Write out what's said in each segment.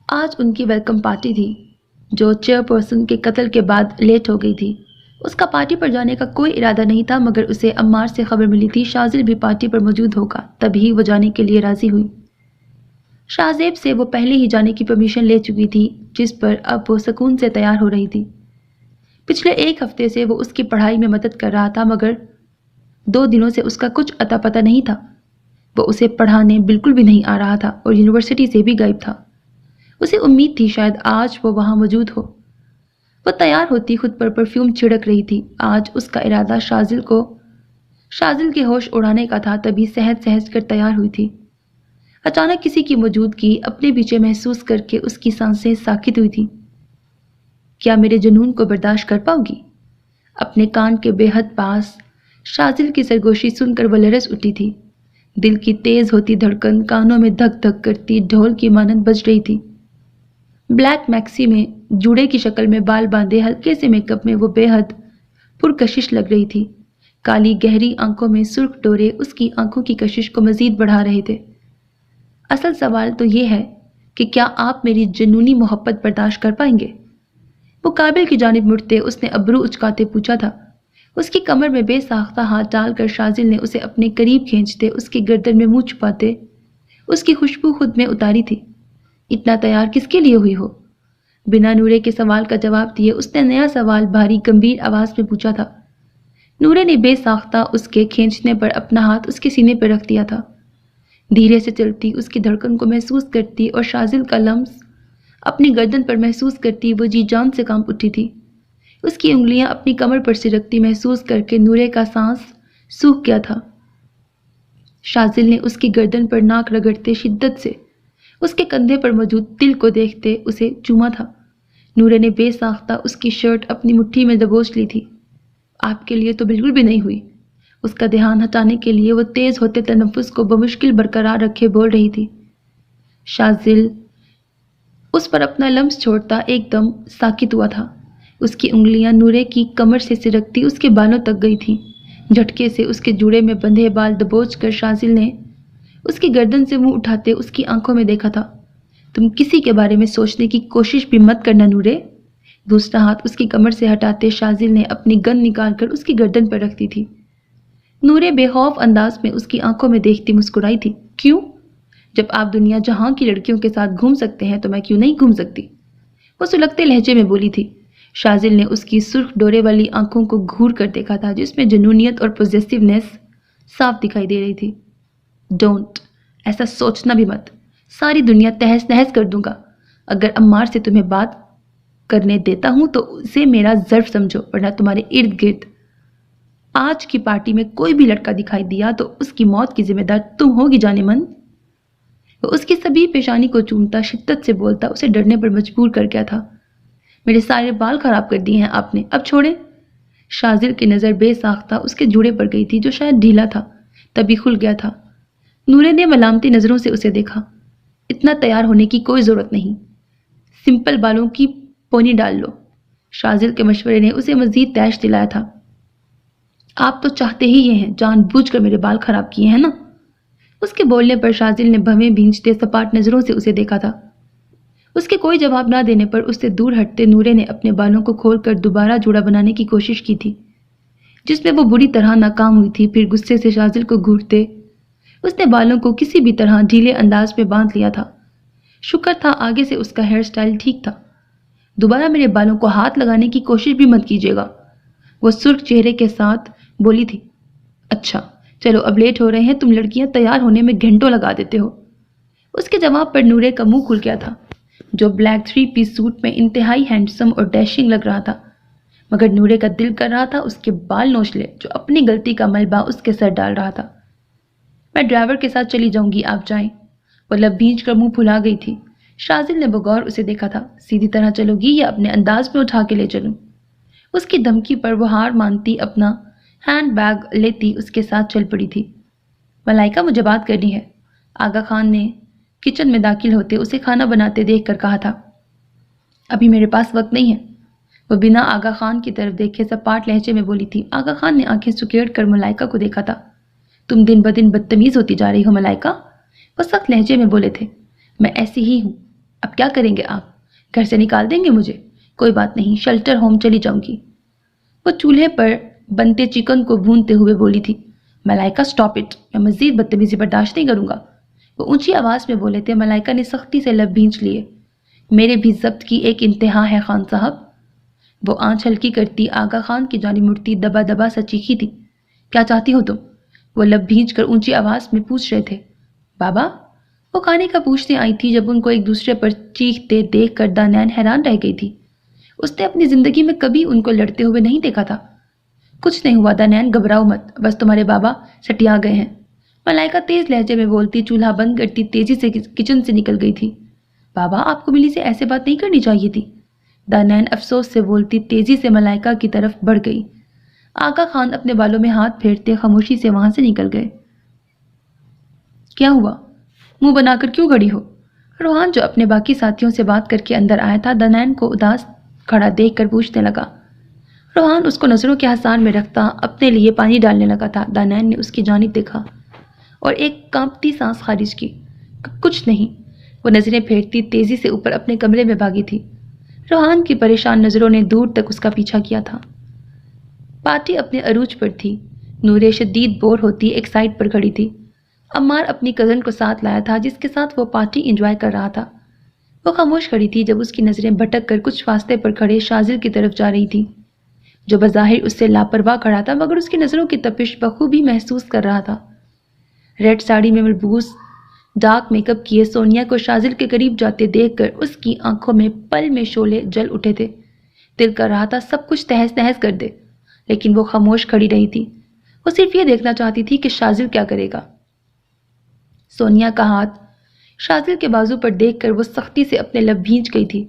آج ان کی welcome party تھی جو چیئر پرسن کے قتل کے بعد لیٹ ہو گئی تھی۔ اس کا پارٹی پر جانے کا کوئی ارادہ نہیں تھا، مگر اسے عمار سے خبر ملی تھی شازل بھی پارٹی پر موجود ہوگا، تبھی وہ جانے کے لیے راضی ہوئی۔ شاہزیب سے وہ پہلے ہی جانے کی پرمیشن لے چکی تھی، جس پر اب وہ سکون سے تیار ہو رہی تھی۔ پچھلے 1 ہفتے سے وہ اس کی پڑھائی میں مدد کر رہا تھا، مگر 2 دنوں سے اس کا کچھ اتا پتہ نہیں تھا۔ وہ اسے پڑھانے بالکل بھی نہیں آ رہا تھا اور یونیورسٹی سے بھی غائب تھا۔ اسے امید تھی شاید آج وہ وہاں موجود ہو۔ وہ تیار ہوتی خود پر پرفیوم چھڑک رہی تھی۔ آج اس کا ارادہ شازل کے ہوش اڑانے کا تھا، تبھی سہج سہج کر تیار ہوئی تھی۔ اچانک کسی کی موجودگی اپنے پیچھے محسوس کر کے اس کی سانسیں ساکت ہوئی تھیں۔ کیا میرے جنون کو برداشت کر پاؤ گی؟ اپنے کان کے بے حد پاس شازل کی سرگوشی سن کر وہ لرز اٹھی تھی۔ دل کی تیز ہوتی دھڑکن کانوں میں دھک دھک کرتی ڈھول کی مانند بج رہی تھی۔ بلیک میکسی میں جوڑے کی شکل میں بال باندھے ہلکے سے میک اپ میں وہ بے حد پرکشش لگ رہی تھی۔ کالی گہری آنکھوں میں سرخ ڈورے اس کی آنکھوں کی کشش کو مزید بڑھا رہے تھے۔ اصل سوال تو یہ ہے کہ کیا آپ میری جنونی محبت برداشت کر پائیں گے؟ وہ قابل کی جانب مڑتے اس نے ابرو اچکاتے پوچھا تھا۔ اس کی کمر میں بے ساختہ ہاتھ ڈال کر شازل نے اسے اپنے قریب کھینچتے اس کی گردن میں منہ چھپاتے اس کی خوشبو خود میں اتاری تھی۔ اتنا تیار کس کے لیے ہوئی ہو؟ بنا نورے کے سوال کا جواب دیے اس نے نیا سوال بھاری گمبھیر آواز میں پوچھا تھا۔ نورے نے بے ساختہ اس کے کھینچنے پر اپنا ہاتھ اس کے سینے پر رکھ دیا تھا۔ دھیرے سے چلتی اس کی دھڑکن کو محسوس کرتی اور شازل کا لمس اپنی گردن پر محسوس کرتی وہ جی جان سے کانپ اٹھی تھی۔ اس کی انگلیاں اپنی کمر پر سرکتی محسوس کر کے نورے کا سانس سوکھ گیا تھا۔ شازل نے اس کی گردن پر ناک رگڑتے شدت سے اس کے کندھے پر موجود تل کو دیکھتے اسے چوما تھا۔ نورے نے بے ساختہ اس کی شرٹ اپنی مٹھی میں دبوچ لی تھی۔ آپ کے لیے تو بالکل بھی نہیں ہوئی۔ اس کا دھیان ہٹانے کے لیے وہ تیز ہوتے تنفس کو بمشکل برقرار رکھے بول رہی تھی۔ شازل اس پر اپنا لمس چھوڑتا ایک دم ساکت ہوا تھا۔ اس کی انگلیاں نورے کی کمر سے سرکتی اس کے بالوں تک گئی تھیں۔ جھٹکے سے اس کے جوڑے میں بندھے بال دبوچ کر شازل نے اس کی گردن سے منہ اٹھاتے اس کی آنکھوں میں دیکھا تھا۔ تم کسی کے بارے میں سوچنے کی کوشش بھی مت کرنا نورے۔ دوسرا ہاتھ اس کی کمر سے ہٹاتے شازل نے اپنی گن نکال کر اس کی گردن پر رکھ دی تھی۔ نورے بے خوف انداز میں اس کی آنکھوں میں دیکھتی مسکرائی تھی۔ کیوں؟ جب آپ دنیا جہاں کی لڑکیوں کے ساتھ گھوم سکتے ہیں تو میں کیوں نہیں گھوم سکتی؟ وہ سلگتے لہجے میں بولی تھی۔ شازل نے اس کی سرخ ڈورے والی آنکھوں کو گھور کر دیکھا تھا جس میں جنونیت اور پوزیسیونیس صاف دکھائی دے رہی تھی۔ ڈونٹ، ایسا سوچنا بھی مت۔ ساری دنیا تہس نہس کر دوں گا۔ اگر عمار سے تمہیں بات کرنے دیتا ہوں تو اسے میرا ظرف سمجھو، ورنہ تمہارے ارد گرد آج کی پارٹی میں کوئی بھی لڑکا دکھائی دیا تو اس کی موت کی ذمہ دار تم ہوگی جانے من۔ وہ اس کی سبھی پیشانی کو چومتا شدت سے بولتا اسے ڈرنے پر مجبور کر گیا تھا۔ میرے سارے بال خراب کر دیے ہیں آپ نے، اب چھوڑیں۔ شازل کی نظر بے ساختہ اس کے جوڑے پر گئی تھی جو شاید ڈھیلا تھا، تبھی کھل گیا تھا۔ نورے نے ملامتی نظروں سے اسے دیکھا۔ اتنا تیار ہونے کی کوئی ضرورت نہیں، سمپل بالوں کی پونی ڈال لو۔ شازل کے مشورے نے اسے مزید تیش دلایا تھا۔ آپ تو چاہتے ہی یہ ہیں، جان بوجھ کر میرے بال خراب کیے ہیں نا؟ اس کے بولنے پر شازل نے بھویں بھینجتے سپاٹ نظروں سے اسے دیکھا تھا۔ اس کے کوئی جواب نہ دینے پر اس سے دور ہٹتے نورے نے اپنے بالوں کو کھول کر دوبارہ جوڑا بنانے کی کوشش کی تھی، جس میں وہ بری طرح ناکام ہوئی تھی۔ پھر غصے سے شازل کو گھورتے اس نے بالوں کو کسی بھی طرح ڈھیلے انداز میں باندھ لیا تھا۔ شکر تھا آگے سے اس کا ہیئر سٹائل ٹھیک تھا۔ دوبارہ میرے بالوں کو ہاتھ لگانے کی کوشش بھی مت کیجیے گا، وہ سرخ چہرے کے ساتھ بولی تھی۔ اچھا چلو اب لیٹ ہو رہے ہیں، تم لڑکیاں تیار ہونے میں گھنٹوں لگا دیتے ہو۔ اس کے جواب پر نورے کا منہ کھل گیا تھا، جو بلیک 3 پیس سوٹ میں انتہائی ہینڈسم اور ڈیشنگ لگ رہا تھا، مگر نورے کا دل کر رہا تھا اس کے بال نوچ لے جو اپنی غلطی کا ملبہ اس کے سر ڈال رہا تھا۔ میں ڈرائیور کے ساتھ چلی جاؤں گی، آپ جائیں۔ وہ لب بھینچ کر منہ پھلا گئی تھی۔ شازل نے بغور اسے دیکھا تھا۔ سیدھی طرح چلو گی یا اپنے انداز میں اٹھا کے لے چلوں؟ اس کی دھمکی پر وہ ہار مانتی اپنا ہینڈ بیگ لیتی اس کے ساتھ چل پڑی تھی۔ ملائکہ مجھے بات کرنی ہے، آغا خان نے کچن میں داخل ہوتے اسے کھانا بناتے دیکھ کر کہا تھا۔ ابھی میرے پاس وقت نہیں ہے، وہ بنا آغا خان کی طرف دیکھے سپاٹ لہجے میں بولی تھی۔ آغا خان نے آنکھیں سکیڑ کر ملائکہ کو دیکھا تھا۔ تم دن بدن بدتمیز ہوتی جا رہی ہو ملائکہ، وہ سخت لہجے میں بولے تھے۔ میں ایسی ہی ہوں، اب کیا کریں گے آپ؟ گھر سے نکال دیں گے مجھے؟ کوئی بات نہیں، شیلٹر ہوم چلی جاؤں گی۔ وہ چولہے پر بنتے چکن کو بھونتے ہوئے بولی تھی۔ ملائکہ اسٹاپ اٹ، میں مزید بدتمیزی برداشت نہیں کروں گا۔ وہ اونچی آواز میں بولے تھے۔ ملائکہ نے سختی سے لب بھینچ لیے۔ میرے بھی ضبط کی ایک انتہا ہے خان صاحب۔ وہ آنچ ہلکی کرتی آغا خان کی جانب مڑتی دبا دبا سا چیخی تھی۔ کیا چاہتی ہو تم؟ وہ لب بھینچ کر اونچی آواز میں پوچھ رہے تھے۔ بابا؟ وہ کہانی کا پوچھتے آئی تھی جب ان کو ایک دوسرے پر چیختے دیکھ کر دانین حیران رہ گئی تھی۔ اس نے اپنی زندگی میں کبھی ان کو لڑتے ہوئے نہیں دیکھا تھا۔ کچھ نہیں ہوا دانین، گھبراؤ مت، بس تمہارے بابا سٹیا گئے ہیں۔ ملائکہ تیز لہجے میں بولتی چولہا بند کرتی تیزی سے کچن سے نکل گئی تھی۔ بابا، آپ کو ملی سے ایسے بات نہیں کرنی چاہیے تھی، دانین افسوس سے بولتی تیزی سے ملائکہ کی طرف بڑھ گئی۔ آقا خان اپنے بالوں میں ہاتھ پھیرتے خاموشی سے وہاں سے نکل گئے۔ کیا ہوا؟ منہ بنا کر کیوں کھڑی ہو؟ روحان جو اپنے باقی ساتھیوں سے بات کر کے اندر آیا تھا دانین کو اداس کھڑا دیکھ کر پوچھنے لگا۔ روحان اس کو نظروں کے حصار میں رکھتا اپنے لیے پانی ڈالنے لگا تھا۔ دانین نے اس کی جانب دیکھا اور ایک کانپتی سانس خارج کی۔ کچھ نہیں، وہ نظریں پھیرتی تیزی سے اوپر اپنے کمرے میں بھاگی تھی۔ روحان کی پریشان نظروں نے دور تک اس کا پیچھا کیا تھا۔ پارٹی اپنے عروج پر تھی۔ نورے شدید بور ہوتی ایک سائڈ پر کھڑی تھی۔ عمار اپنی کزن کو ساتھ لایا تھا جس کے ساتھ وہ پارٹی انجوائے کر رہا تھا۔ وہ خاموش کھڑی تھی جب اس کی نظریں بھٹک کر کچھ فاصلے پر کھڑے شاذل کی طرف جا رہی تھی جو بظاہر اس سے لاپرواہ کھڑا تھا مگر اس کی نظروں کی تپش بخوبی محسوس کر رہا تھا۔ ریڈ ساڑی میں ملبوس ڈارک میک اپ کیے سونیا کو شاذل کے قریب جاتے دیکھ کر اس کی آنکھوں میں پل میں شعلے جل اٹھے تھے۔ دل کر رہا تھا سب کچھ تہس نہس کر دے، لیکن وہ خاموش کھڑی رہی تھی۔ وہ صرف یہ دیکھنا چاہتی تھی کہ شاذل کیا کرے گا۔ سونیا کا ہاتھ شاذل کے بازو پر دیکھ کر وہ سختی سے اپنے لب بھینچ گئی تھی۔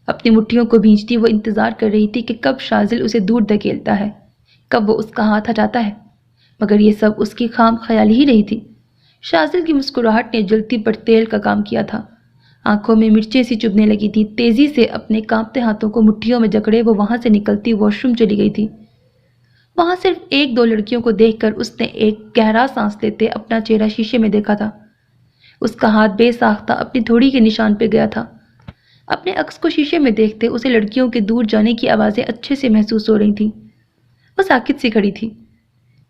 اپنی مٹھیوں کو بھینچتی وہ انتظار کر رہی تھی کہ کب شاذل اسے دور دھکیلتا ہے، کب وہ اس کا ہاتھ ہٹاتا ہے، مگر یہ سب اس کی خام خیال ہی رہی تھی۔ شاذل کی مسکراہٹ نے جلتی پر تیل کا کام کیا تھا۔ آنکھوں میں مرچیں سی چبھنے لگی تھی۔ تیزی سے اپنے کانپتے ہاتھوں کو مٹھیوں میں جکڑے وہ وہاں سے نکلتی واش روم چلی گئی تھی۔ وہاں صرف ایک دو لڑکیوں کو دیکھ کر اس نے ایک گہرا سانس لیتے اپنا چہرہ شیشے میں دیکھا تھا۔ اس کا ہاتھ بے ساختہ اپنی تھوڑی کے نشان پہ گیا تھا۔ اپنے عکس کو شیشے میں دیکھتے اسے لڑکیوں کے دور جانے کی آوازیں اچھے سے محسوس ہو رہی تھیں۔ وہ ساکت سی کھڑی تھی۔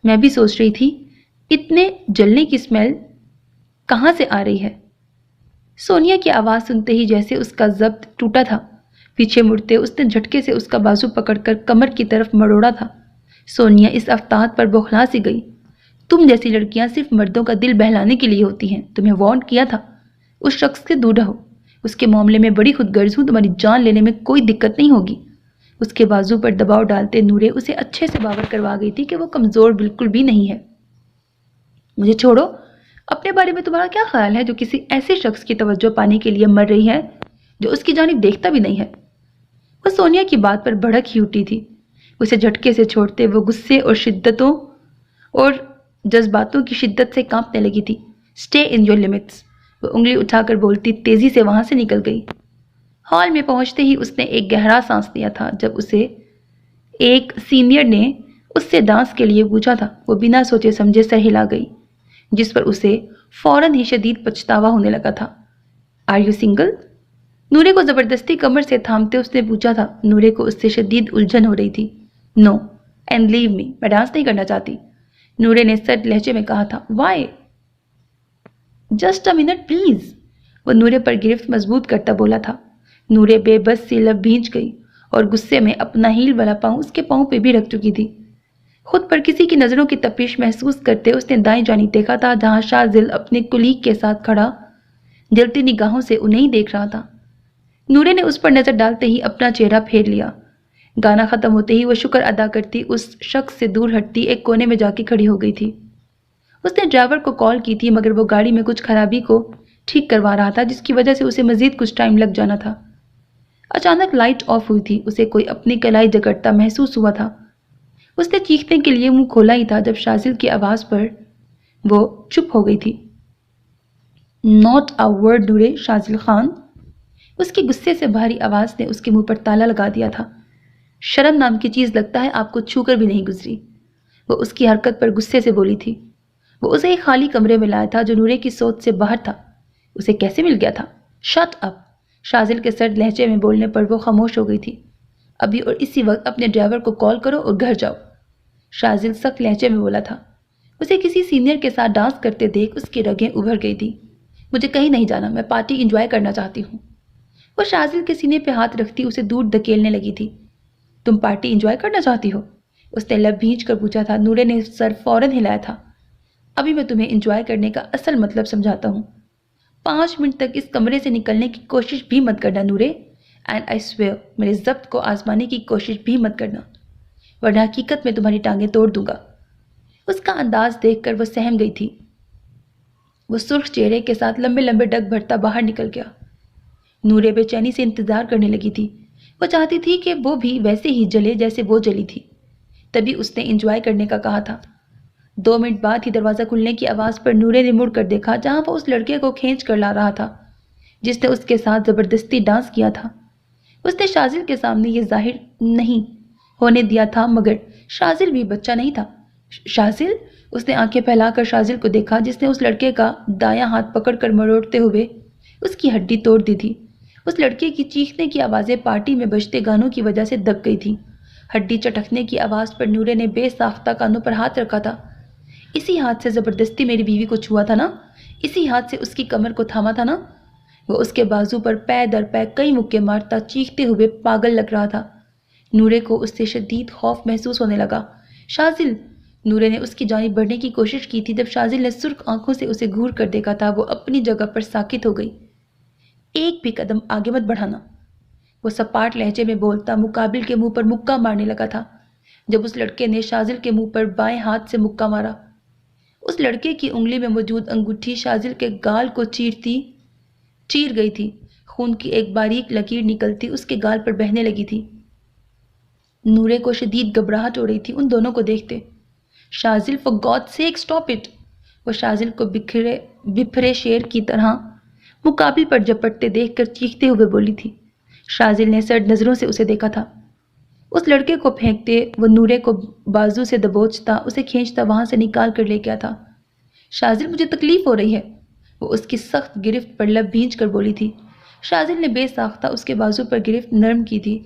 میں بھی سوچ رہی تھی اتنے جلنے کی اسمیل کہاں سے آ رہی ہے؟ سونیا کی آواز سنتے ہی جیسے اس کا ضبط ٹوٹا تھا۔ پیچھے مڑتے اس نے جھٹکے سے اس کا بازو پکڑ کر کمر کی طرف مڑوڑا تھا۔ سونیا اس افتاد پر بوکھلا سی گئی۔ تم جیسی لڑکیاں صرف مردوں کا دل بہلانے کے لیے ہوتی ہیں، تمہیں وارن کیا تھا۔ اس شخص سے دور رہو، اس کے معاملے میں بڑی خود غرض ہوں، تمہاری جان لینے میں کوئی دقت نہیں ہوگی۔ اس کے بازو پر دباؤ ڈالتے نورے اسے اچھے سے باور کروا گئی تھی کہ وہ کمزور بالکل بھی نہیں ہے۔ مجھے چھوڑو، اپنے بارے میں تمہارا کیا خیال ہے جو کسی ایسے شخص کی توجہ پانے کے لیے مر رہی ہے جو اس کی جانب دیکھتا بھی نہیں ہے؟ وہ سونیا کی بات پر بھڑک ہی اٹھی تھی۔ اسے جھٹکے سے چھوڑتے وہ غصے اور جذباتوں کی شدت سے کانپنے لگی تھی۔ اسٹے ان یور لمٹس، وہ انگلی اٹھا کر بولتی تیزی سے وہاں سے نکل گئی۔ ہال میں پہنچتے ہی اس نے ایک گہرا سانس لیا تھا جب اسے ایک سینئر نے اس سے ڈانس کے لیے پوچھا تھا۔ وہ بنا سوچے سمجھے سر ہلا گئی، جس پر اسے فوراً ہی شدید پچھتاوا ہونے لگا تھا۔ Are you single? نورے کو زبردستی کمر سے تھامتے اس نے پوچھا تھا۔ نورے کو اس سے شدید الجھن ہو رہی تھی۔ نو اینڈ لیو می، میں ڈانس نہیں کرنا چاہتی، نورے نے سرد لہجے میں کہا تھا۔ Why? Just a minute please, وہ نورے پر گرفت مضبوط کرتا بولا تھا۔ نورے بے بس سی لب بھینچ گئی اور غصے میں اپنا ہیل والا پاؤں اس کے پاؤں پہ بھی رکھ چکی تھی۔ خود پر کسی کی نظروں کی تپش محسوس کرتے اس نے دائیں جانب دیکھا تھا جہاں شاذل اپنے کلیگ کے ساتھ کھڑا جلتی نگاہوں سے انہیں دیکھ رہا تھا۔ نورے نے اس پر نظر ڈالتے ہی اپنا چہرہ پھیر لیا۔ گانا ختم ہوتے ہی وہ شکر ادا کرتی اس شخص سے دور ہٹتی ایک کونے میں جا کے کھڑی ہو گئی تھی۔ اس نے ڈرائیور کو کال کی تھی مگر وہ گاڑی میں کچھ خرابی کو ٹھیک کروا رہا تھا جس کی وجہ سے اسے مزید کچھ ٹائم لگ جانا تھا۔ اچانک لائٹ آف ہوئی تھی۔ اسے کوئی اپنی کلائی جکڑتا محسوس ہوا تھا۔ اس نے چیخنے کے لیے منہ کھولا ہی تھا جب شاذل کی آواز پر وہ چپ ہو گئی تھی۔ Not a word نورے Shazil Khan, اس کی غصے سے بھاری آواز نے اس کے منہ پر تالا لگا دیا تھا۔ شرم نام کی چیز لگتا ہے آپ کو چھو کر بھی نہیں گزری، وہ اس کی حرکت پر غصے سے بولی تھی۔ وہ اسے ایک خالی کمرے میں لایا تھا جو نورے کی سوچ سے باہر تھا۔ اسے کیسے مل گیا تھا؟ شٹ اپ، شازل کے سرد لہجے میں بولنے پر وہ خاموش ہو گئی تھی۔ ابھی اور اسی وقت اپنے ڈرائیور کو کال کرو اور گھر جاؤ، شازل سخت لہجے میں بولا تھا۔ اسے کسی سینئر کے ساتھ ڈانس کرتے دیکھ اس کی رگیں ابھر گئی تھی۔ مجھے کہیں نہیں جانا، میں پارٹی انجوائے کرنا چاہتی ہوں۔ وہ شازل کے سینے پہ ہاتھ رکھتی اسے دور دھکیلنے لگی تھی۔ تم پارٹی انجوائے کرنا چاہتی ہو؟ اس نے لب بھینچ کر پوچھا تھا۔ نورے نے سر فوراً ہلایا تھا۔ ابھی میں تمہیں انجوائے کرنے کا اصل مطلب سمجھاتا ہوں۔ 5 منٹ تک اس کمرے سے نکلنے کی کوشش بھی مت کرنا نورے، اینڈ آئی سویئر میرے ضبط کو آزمانے کی کوشش بھی مت کرنا، ورنہ حقیقت میں تمہاری ٹانگیں توڑ دوں گا۔ اس کا انداز دیکھ کر وہ سہم گئی تھی۔ وہ سرخ چہرے کے ساتھ لمبے لمبے ڈگ بھرتا باہر نکل گیا۔ نورے بے چینی سے انتظار کرنے لگی تھی۔ وہ چاہتی تھی کہ وہ بھی ویسے ہی جلے جیسے وہ جلی تھی۔ تبھی اس نے انجوائے کرنے کا کہا تھا۔ 2 منٹ بعد ہی دروازہ کھلنے کی آواز پر نورے نے مڑ کر دیکھا جہاں وہ اس لڑکے کو کھینچ کر لا رہا تھا جس نے اس کے ساتھ زبردستی ڈانس کیا تھا۔ اس نے شازل کے سامنے یہ ظاہر نہیں ہونے دیا تھا مگر شازل بھی بچہ نہیں تھا۔ شازل؟ اس نے آنکھیں پھیلا کر شازل کو دیکھا جس نے اس لڑکے کا دایاں ہاتھ پکڑ کر مروڑتے ہوئے اس کی ہڈی توڑ دی تھی۔ اس لڑکے کی چیخنے کی آوازیں پارٹی میں بجتے گانوں کی وجہ سے دب گئی تھیں۔ ہڈی چٹکنے کی آواز پر نورے نے بے ساختہ کانوں پر ہاتھ رکھا تھا۔ اسی ہاتھ سے زبردستی میری بیوی کو چھوا تھا نا؟ اسی ہاتھ سے اس کی کمر کو تھاما تھا نا؟ وہ اس کے بازو پر پے در پے کئی مکے مارتا چیختے ہوئے پاگل لگ رہا تھا۔ نورے کو اس سے شدید خوف محسوس ہونے لگا۔ شازل! نورے نے اس کی جانب بڑھنے کی کوشش کی تھی۔ جب شازل نے سرخ آنکھوں سے اسے گھور کر دیکھا تھا وہ اپنی جگہ پر ساکت ہو گئی۔ ایک بھی قدم آگے مت بڑھانا، وہ سپاٹ لہجے میں بولتا مقابل کے منہ پر مکہ مارنے لگا تھا۔ جب اس لڑکے نے شازل کے منہ پر بائیں ہاتھ سے مکہ مارا، اس لڑکے کی انگلی میں موجود انگوٹھی شازل کے گال کو چیر گئی تھی۔ خون کی ایک باریک لکیر نکلتی اس کے گال پر بہنے لگی تھی۔ نورے کو شدید گھبراہٹ ہو رہی تھی ان دونوں کو دیکھتے۔ Shazil for God sake stop it, وہ شازل کو بپھرے شیر کی طرح مقابل پر جپٹتے دیکھ کر چیختے ہوئے بولی تھی۔ شازل نے سرد نظروں سے اسے دیکھا تھا۔ اس لڑکے کو پھینکتے وہ نورے کو بازو سے دبوچتا اسے کھینچتا وہاں سے نکال کر لے گیا تھا۔ شازل مجھے تکلیف ہو رہی ہے، وہ اس کی سخت گرفت پر لب بھینچ کر بولی تھی۔ شازل نے بے ساختہ اس کے بازو پر گرفت نرم کی تھی۔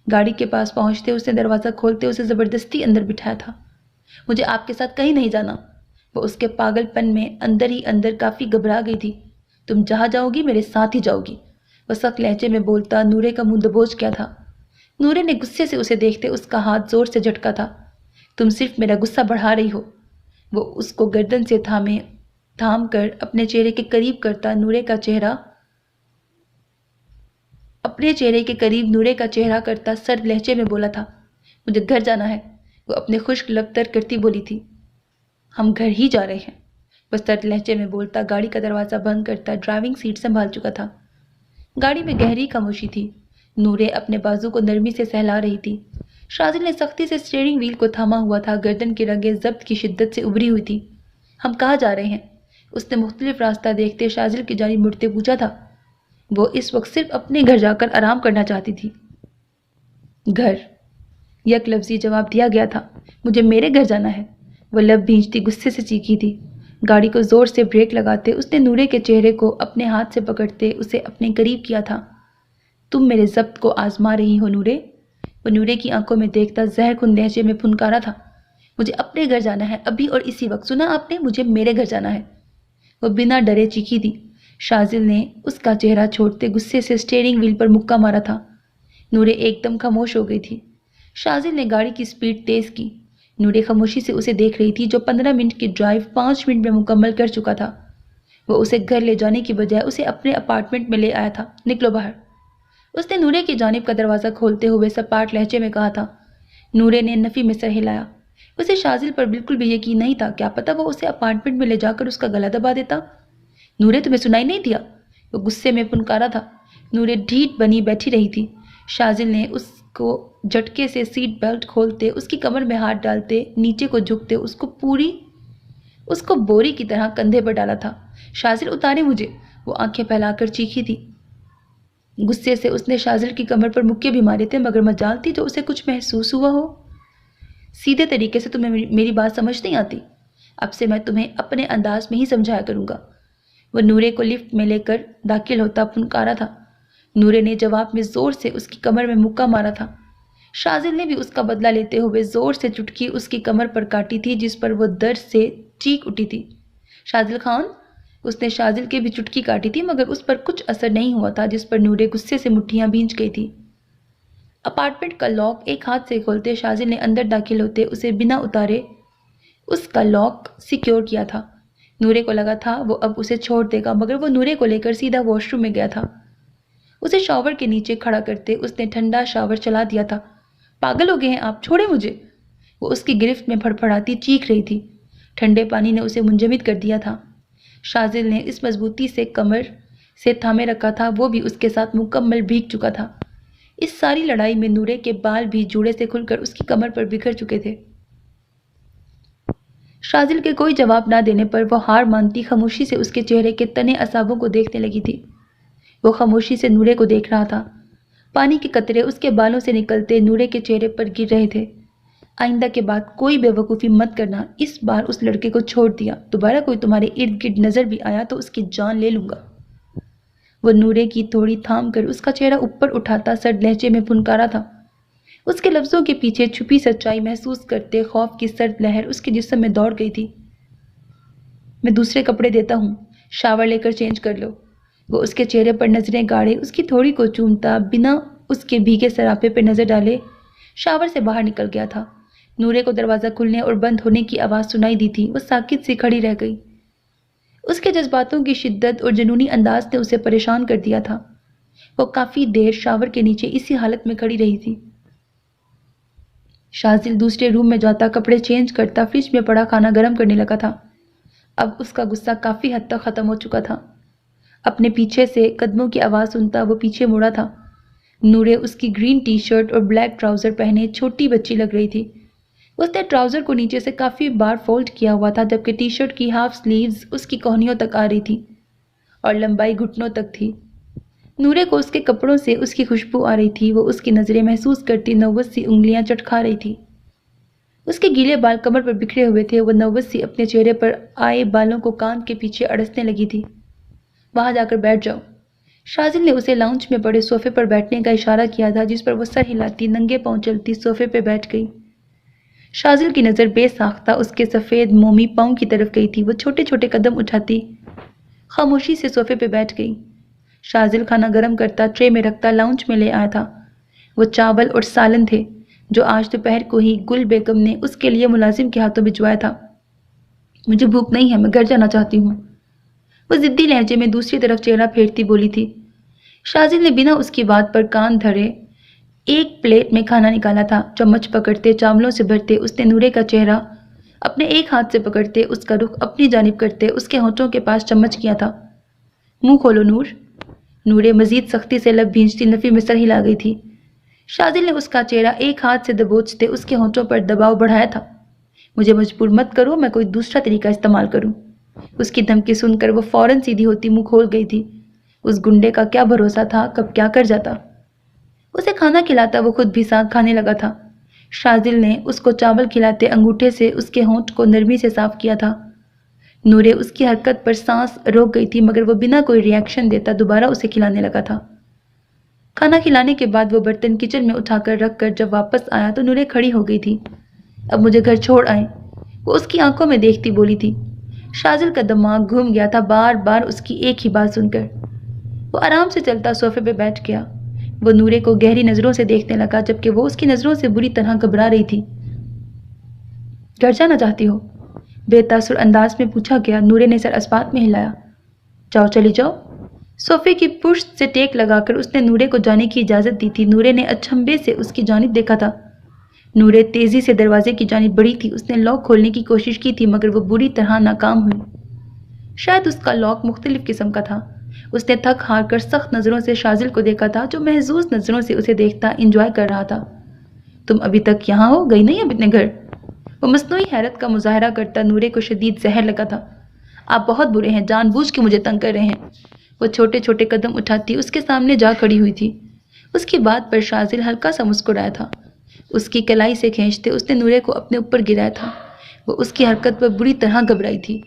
گاڑی کے پاس پہنچتے اس نے دروازہ کھولتے اسے زبردستی اندر بٹھایا تھا۔ مجھے آپ کے ساتھ کہیں نہیں جانا، وہ اس کے پاگل پن میں اندر ہی اندر کافی گھبرا گئی تھی۔ تم جہاں جاؤ گی میرے ساتھ ہی جاؤ گی، وہ سخت لہجے میں بولتا نورے کا منہ دبوچ گیا تھا۔ نورے نے غصے سے اسے دیکھتے اس کا ہاتھ زور سے جھٹکا تھا۔ تم صرف میرا غصہ بڑھا رہی ہو، وہ اس کو گردن سے تھام کر اپنے چہرے کے قریب کرتا نورے کا چہرہ کرتا سرد لہجے میں بولا تھا مجھے گھر جانا ہے، وہ اپنے خشک لب تر کرتی بولی تھی۔ ہم گھر ہی جا رہے ہیں، وہ سرد لہجے میں بولتا گاڑی کا دروازہ بند کرتا ڈرائیونگ سیٹ سنبھال چکا تھا۔ گاڑی میں گہری خاموشی تھی۔ نورے اپنے بازو کو نرمی سے سہلا رہی تھی۔ شازل نے سختی سے اسٹیئرنگ وہیل کو تھاما ہوا تھا، گردن کی رگیں ضبط کی شدت سے ابھری ہوئی تھی۔ ہم کہاں جا رہے ہیں؟ اس نے مختلف راستہ دیکھتے شازل کی جانب مڑتے پوچھا تھا۔ وہ اس وقت صرف اپنے گھر جا کر آرام کرنا چاہتی تھی۔ گھر، یک لفظی جواب دیا گیا تھا۔ مجھے میرے گھر جانا ہے، وہ لب بھینچتی غصے سے چیخی تھی۔ گاڑی کو زور سے بریک لگاتے اس نے نورے کے چہرے کو اپنے ہاتھ سے پکڑتے اسے اپنے قریب کیا تھا۔ تم میرے ضبط کو آزما رہی ہو نورے، وہ نورے کی آنکھوں میں دیکھتا زہر کن لہجے میں پھنکارا تھا۔ مجھے اپنے گھر جانا ہے ابھی اور اسی وقت، سنا آپ نے؟ مجھے میرے گھر جانا ہے، وہ بنا ڈرے چیخی تھی۔ شازل نے اس کا چہرہ چھوڑتے غصے سے اسٹیئرنگ وہیل پر مکہ مارا تھا۔ نورے ایک دم خاموش ہو گئی تھی۔ شازل نے گاڑی کی سپیڈ تیز کی۔ نورے خاموشی سے اسے دیکھ رہی تھی جو 15 منٹ کی ڈرائیو 5 منٹ میں مکمل کر چکا تھا۔ وہ اسے گھر لے جانے کی بجائے اسے اپنے اپارٹمنٹ میں لے آیا تھا۔ نکلو باہر، اس نے نورے کی جانب کا دروازہ کھولتے ہوئے سپاٹ لہجے میں کہا تھا۔ نورے نے نفی میں سر ہلایا۔ اسے شازل پر بالکل بھی یقین نہیں تھا، کیا پتہ وہ اسے اپارٹمنٹ میں لے جا کر اس کا گلا دبا دیتا۔ نورے تمہیں سنائی نہیں دیا، وہ غصے میں پھنکارا تھا۔ نورے ڈھیٹ بنی بیٹھی رہی تھی۔ شازل نے اس کو جھٹکے سے سیٹ بیلٹ کھولتے اس کی کمر میں ہاتھ ڈالتے نیچے کو جھکتے اس کو بوری کی طرح کندھے پر ڈالا تھا۔ شازل اتارے مجھے، وہ آنکھیں پھیلا کر چیخی تھی۔ غصے سے اس نے شازل کی کمر پر مکے بھی مارے تھے مگر مجال تھی جو اسے کچھ محسوس ہوا ہو۔ سیدھے طریقے سے تمہیں میری بات سمجھ نہیں آتی، اب سے میں تمہیں اپنے انداز میں ہی سمجھایا کروں گا، وہ نورے کو لفٹ میں لے کر داخل ہوتا پھنکارا تھا۔ نورے نے جواب میں زور سے اس کی کمر میں مکہ مارا تھا۔ شازل نے بھی اس کا بدلہ لیتے ہوئے زور سے چٹکی اس کی کمر پر کاٹی تھی، جس پر وہ درد سے چیخ اٹھی تھی۔ شازل خان! اس نے شازل کے بھی چٹکی کاٹی تھی، مگر اس پر کچھ اثر نہیں ہوا تھا، جس پر نورے غصے سے مٹھیاں بھیج گئی تھی۔ اپارٹمنٹ کا لاک ایک ہاتھ سے کھولتے شازل نے اندر داخل ہوتے اسے بنا اتارے اس کا لاک سیکیور کیا تھا۔ نورے کو لگا تھا وہ اب اسے چھوڑ دے گا، مگر وہ نورے کو لے کر سیدھا واش روم میں گیا تھا۔ اسے شاور کے نیچے کھڑا کرتے اس نے ٹھنڈا شاور چلا دیا تھا۔ پاگل ہو گئے ہیں آپ، چھوڑے مجھے! وہ اس کی گرفت میں پھڑپھڑاتی چیخ رہی تھی۔ ٹھنڈے پانی نے اسے منجمد کر دیا تھا۔ شازل نے اس مضبوطی سے کمر سے تھامے رکھا تھا، وہ بھی اس کے ساتھ مکمل بھیگ چکا تھا۔ اس ساری لڑائی میں نورے کے بال بھی جوڑے سے کھل کر اس کی کمر پر بکھر چکے تھے۔ شازل کے کوئی جواب نہ دینے پر وہ ہار مانتی خاموشی سے اس کے چہرے کے تنے اعصابوں کو دیکھنے لگی تھی۔ وہ خاموشی سے نورے کو دیکھ رہا تھا۔ پانی کے قطرے اس کے بالوں سے نکلتے نورے کے چہرے پر گر رہے تھے۔ آئندہ کے بعد کوئی بے وقوفی مت کرنا، اس بار اس لڑکے کو چھوڑ دیا، دوبارہ کوئی تمہارے ارد گرد نظر بھی آیا تو اس کی جان لے لوں گا۔ وہ نورے کی تھوڑی تھام کر اس کا چہرہ اوپر اٹھاتا سرد لہجے میں پھنکارا تھا۔ اس کے لفظوں کے پیچھے چھپی سچائی محسوس کرتے خوف کی سرد لہر اس کے جسم میں دوڑ گئی تھی۔ میں دوسرے کپڑے دیتا ہوں، شاور لے کر چینج کر لو۔ وہ اس کے چہرے پر نظریں گاڑے اس کی تھوڑی کو چومتا بنا اس کے بھیگے سراپے پہ نظر ڈالے شاور سے باہر نکل گیا تھا۔ نورے کو دروازہ کھلنے اور بند ہونے کی آواز سنائی دی تھی۔ وہ ساکت سی کھڑی رہ گئی۔ اس کے جذباتوں کی شدت اور جنونی انداز نے اسے پریشان کر دیا تھا۔ وہ کافی دیر شاور کے نیچے اسی حالت میں کھڑی رہی تھی۔ شازل دوسرے روم میں جاتا، کپڑے چینج کرتا، فریج میں پڑا کھانا گرم کرنے لگا تھا۔ اب اس کا غصہ کافی حد تک ختم ہو چکا تھا۔ اپنے پیچھے سے قدموں کی آواز سنتا وہ پیچھے مڑا تھا۔ نورے اس کی گرین ٹی شرٹ اور بلیک ٹراؤزر پہنے چھوٹی بچی لگ رہی تھی۔ اس نے ٹراؤزر کو نیچے سے کافی بار فولڈ کیا ہوا تھا، جبکہ ٹی شرٹ کی ہاف سلیوز اس کی کوہنیوں تک آ رہی تھی اور لمبائی گھٹنوں تک تھی۔ نورے کو اس کے کپڑوں سے اس کی خوشبو آ رہی تھی۔ وہ اس کی نظریں محسوس کرتی نوّس سی انگلیاں چٹکا رہی تھی۔ اس کے گیلے بال کمر پر بکھرے ہوئے تھے۔ وہ نوّس سی اپنے چہرے پر آئے بالوں کو کان کے پیچھے اڑسنے لگی تھی۔ وہاں جا کر بیٹھ جاؤ۔ شازل نے اسے لاؤنج میں پڑے صوفے پر بیٹھنے کا اشارہ کیا تھا، جس پر وہ سر ہلاتی ننگے پاؤں چلتی صوفے پہ بیٹھ گئی۔ شازل کی نظر بے ساختہ اس کے سفید مومی پاؤں کی طرف گئی تھی۔ وہ چھوٹے چھوٹے قدم اٹھاتی خاموشی سے صوفے پہ بیٹھ گئی۔ شازل کھانا گرم کرتا ٹرے میں رکھتا لاؤنج میں لے آیا تھا۔ وہ چاول اور سالن تھے جو آج دوپہر کو ہی گل بیگم نے اس کے لیے ملازم کے ہاتھوں بھجوایا تھا۔ مجھے بھوک نہیں ہے، میں گھر جانا چاہتی ہوں، وہ ضدی لہجے میں دوسری طرف چہرہ پھیرتی بولی تھی۔ شازل نے بنا اس کی بات پر کان دھرے ایک پلیٹ میں کھانا نکالا تھا۔ چمچ پکڑتے چاولوں سے بھرتے اس نے نورے کا چہرہ اپنے ایک ہاتھ سے پکڑتے اس کا رخ اپنی جانب کرتے اس کے ہونٹوں کے پاس چمچ کیا تھا۔ منہ کھولو نور۔ نورے مزید سختی سے لب بھینچتی نفی میں سر ہلا گئی تھی۔ شازل نے اس کا چہرہ ایک ہاتھ سے دبوچتے اس کے ہونٹوں پر دباؤ بڑھایا تھا۔ مجھے مجبور مت کرو، میں کوئی دوسرا طریقہ استعمال کروں۔ اس کی دھمکی سن کر وہ فوراً سیدھی ہوتی منہ کھول گئی تھی۔ اس گنڈے کا کیا بھروسہ تھا، کب کیا کر جاتا۔ اسے کھانا کھلاتا وہ خود بھی ساتھ کھانے لگا تھا۔ شازل نے اس کو چاول کھلاتے انگوٹھے سے اس کے ہونٹ کو نرمی سے صاف کیا تھا۔ نورے اس کی حرکت پر سانس روک گئی تھی، مگر وہ بنا کوئی ری ایکشن دیتا دوبارہ اسے کھلانے لگا تھا۔ کھانا کھلانے کے بعد وہ برتن کچن میں اٹھا کر رکھ کر جب واپس آیا تو نورے کھڑی ہو گئی تھی۔ اب مجھے گھر چھوڑ آئیں، وہ اس کی آنکھوں میں دیکھتی بولی تھی۔ شازل کا دماغ گھوم گیا تھا بار بار اس کی ایک ہی بات سن کر۔ وہ آرام سے چلتا صوفے پہ بیٹھ گیا۔ وہ نورے کو گہری نظروں سے دیکھنے لگا، جبکہ وہ اس کی نظروں سے بری طرح گھبرا رہی تھی۔ گھر جانا چاہتی ہو؟ بے تاثر انداز میں پوچھا گیا۔ نورے نے سر اسبات میں ہلایا۔ جاؤ، چلی جاؤ۔ صوفے کی پشت سے ٹیک لگا کر اس نے نورے کو جانے کی اجازت دی تھی۔ نورے نے اچھمبے سے اس کی جانب دیکھا تھا۔ نورے تیزی سے دروازے کی جانب بڑھی تھی۔ اس نے لاک کھولنے کی کوشش کی تھی، مگر وہ بری طرح ناکام ہوئی۔ شاید اس کا لاک مختلف قسم کا تھا۔ اس نے تھک ہار کر سخت نظروں سے شازل کو دیکھا تھا، جو محظوظ نظروں سے اسے دیکھتا انجوائے کر رہا تھا۔ تم ابھی تک یہاں ہو، گئی نہیں اب اپنے گھر؟ وہ مصنوعی حیرت کا مظاہرہ کرتا نورے کو شدید زہر لگا تھا۔ آپ بہت برے ہیں، جان بوجھ کے مجھے تنگ کر رہے ہیں۔ وہ چھوٹے چھوٹے قدم اٹھاتی اس کے سامنے جا کھڑی ہوئی تھی۔ اس کی بات پر شازل ہلکا سا مسکرایا تھا۔ اس کی کلائی سے کھینچتے اس نے نورے کو اپنے اوپر گرایا تھا۔ وہ اس کی حرکت پر بری طرح گھبرائی تھی۔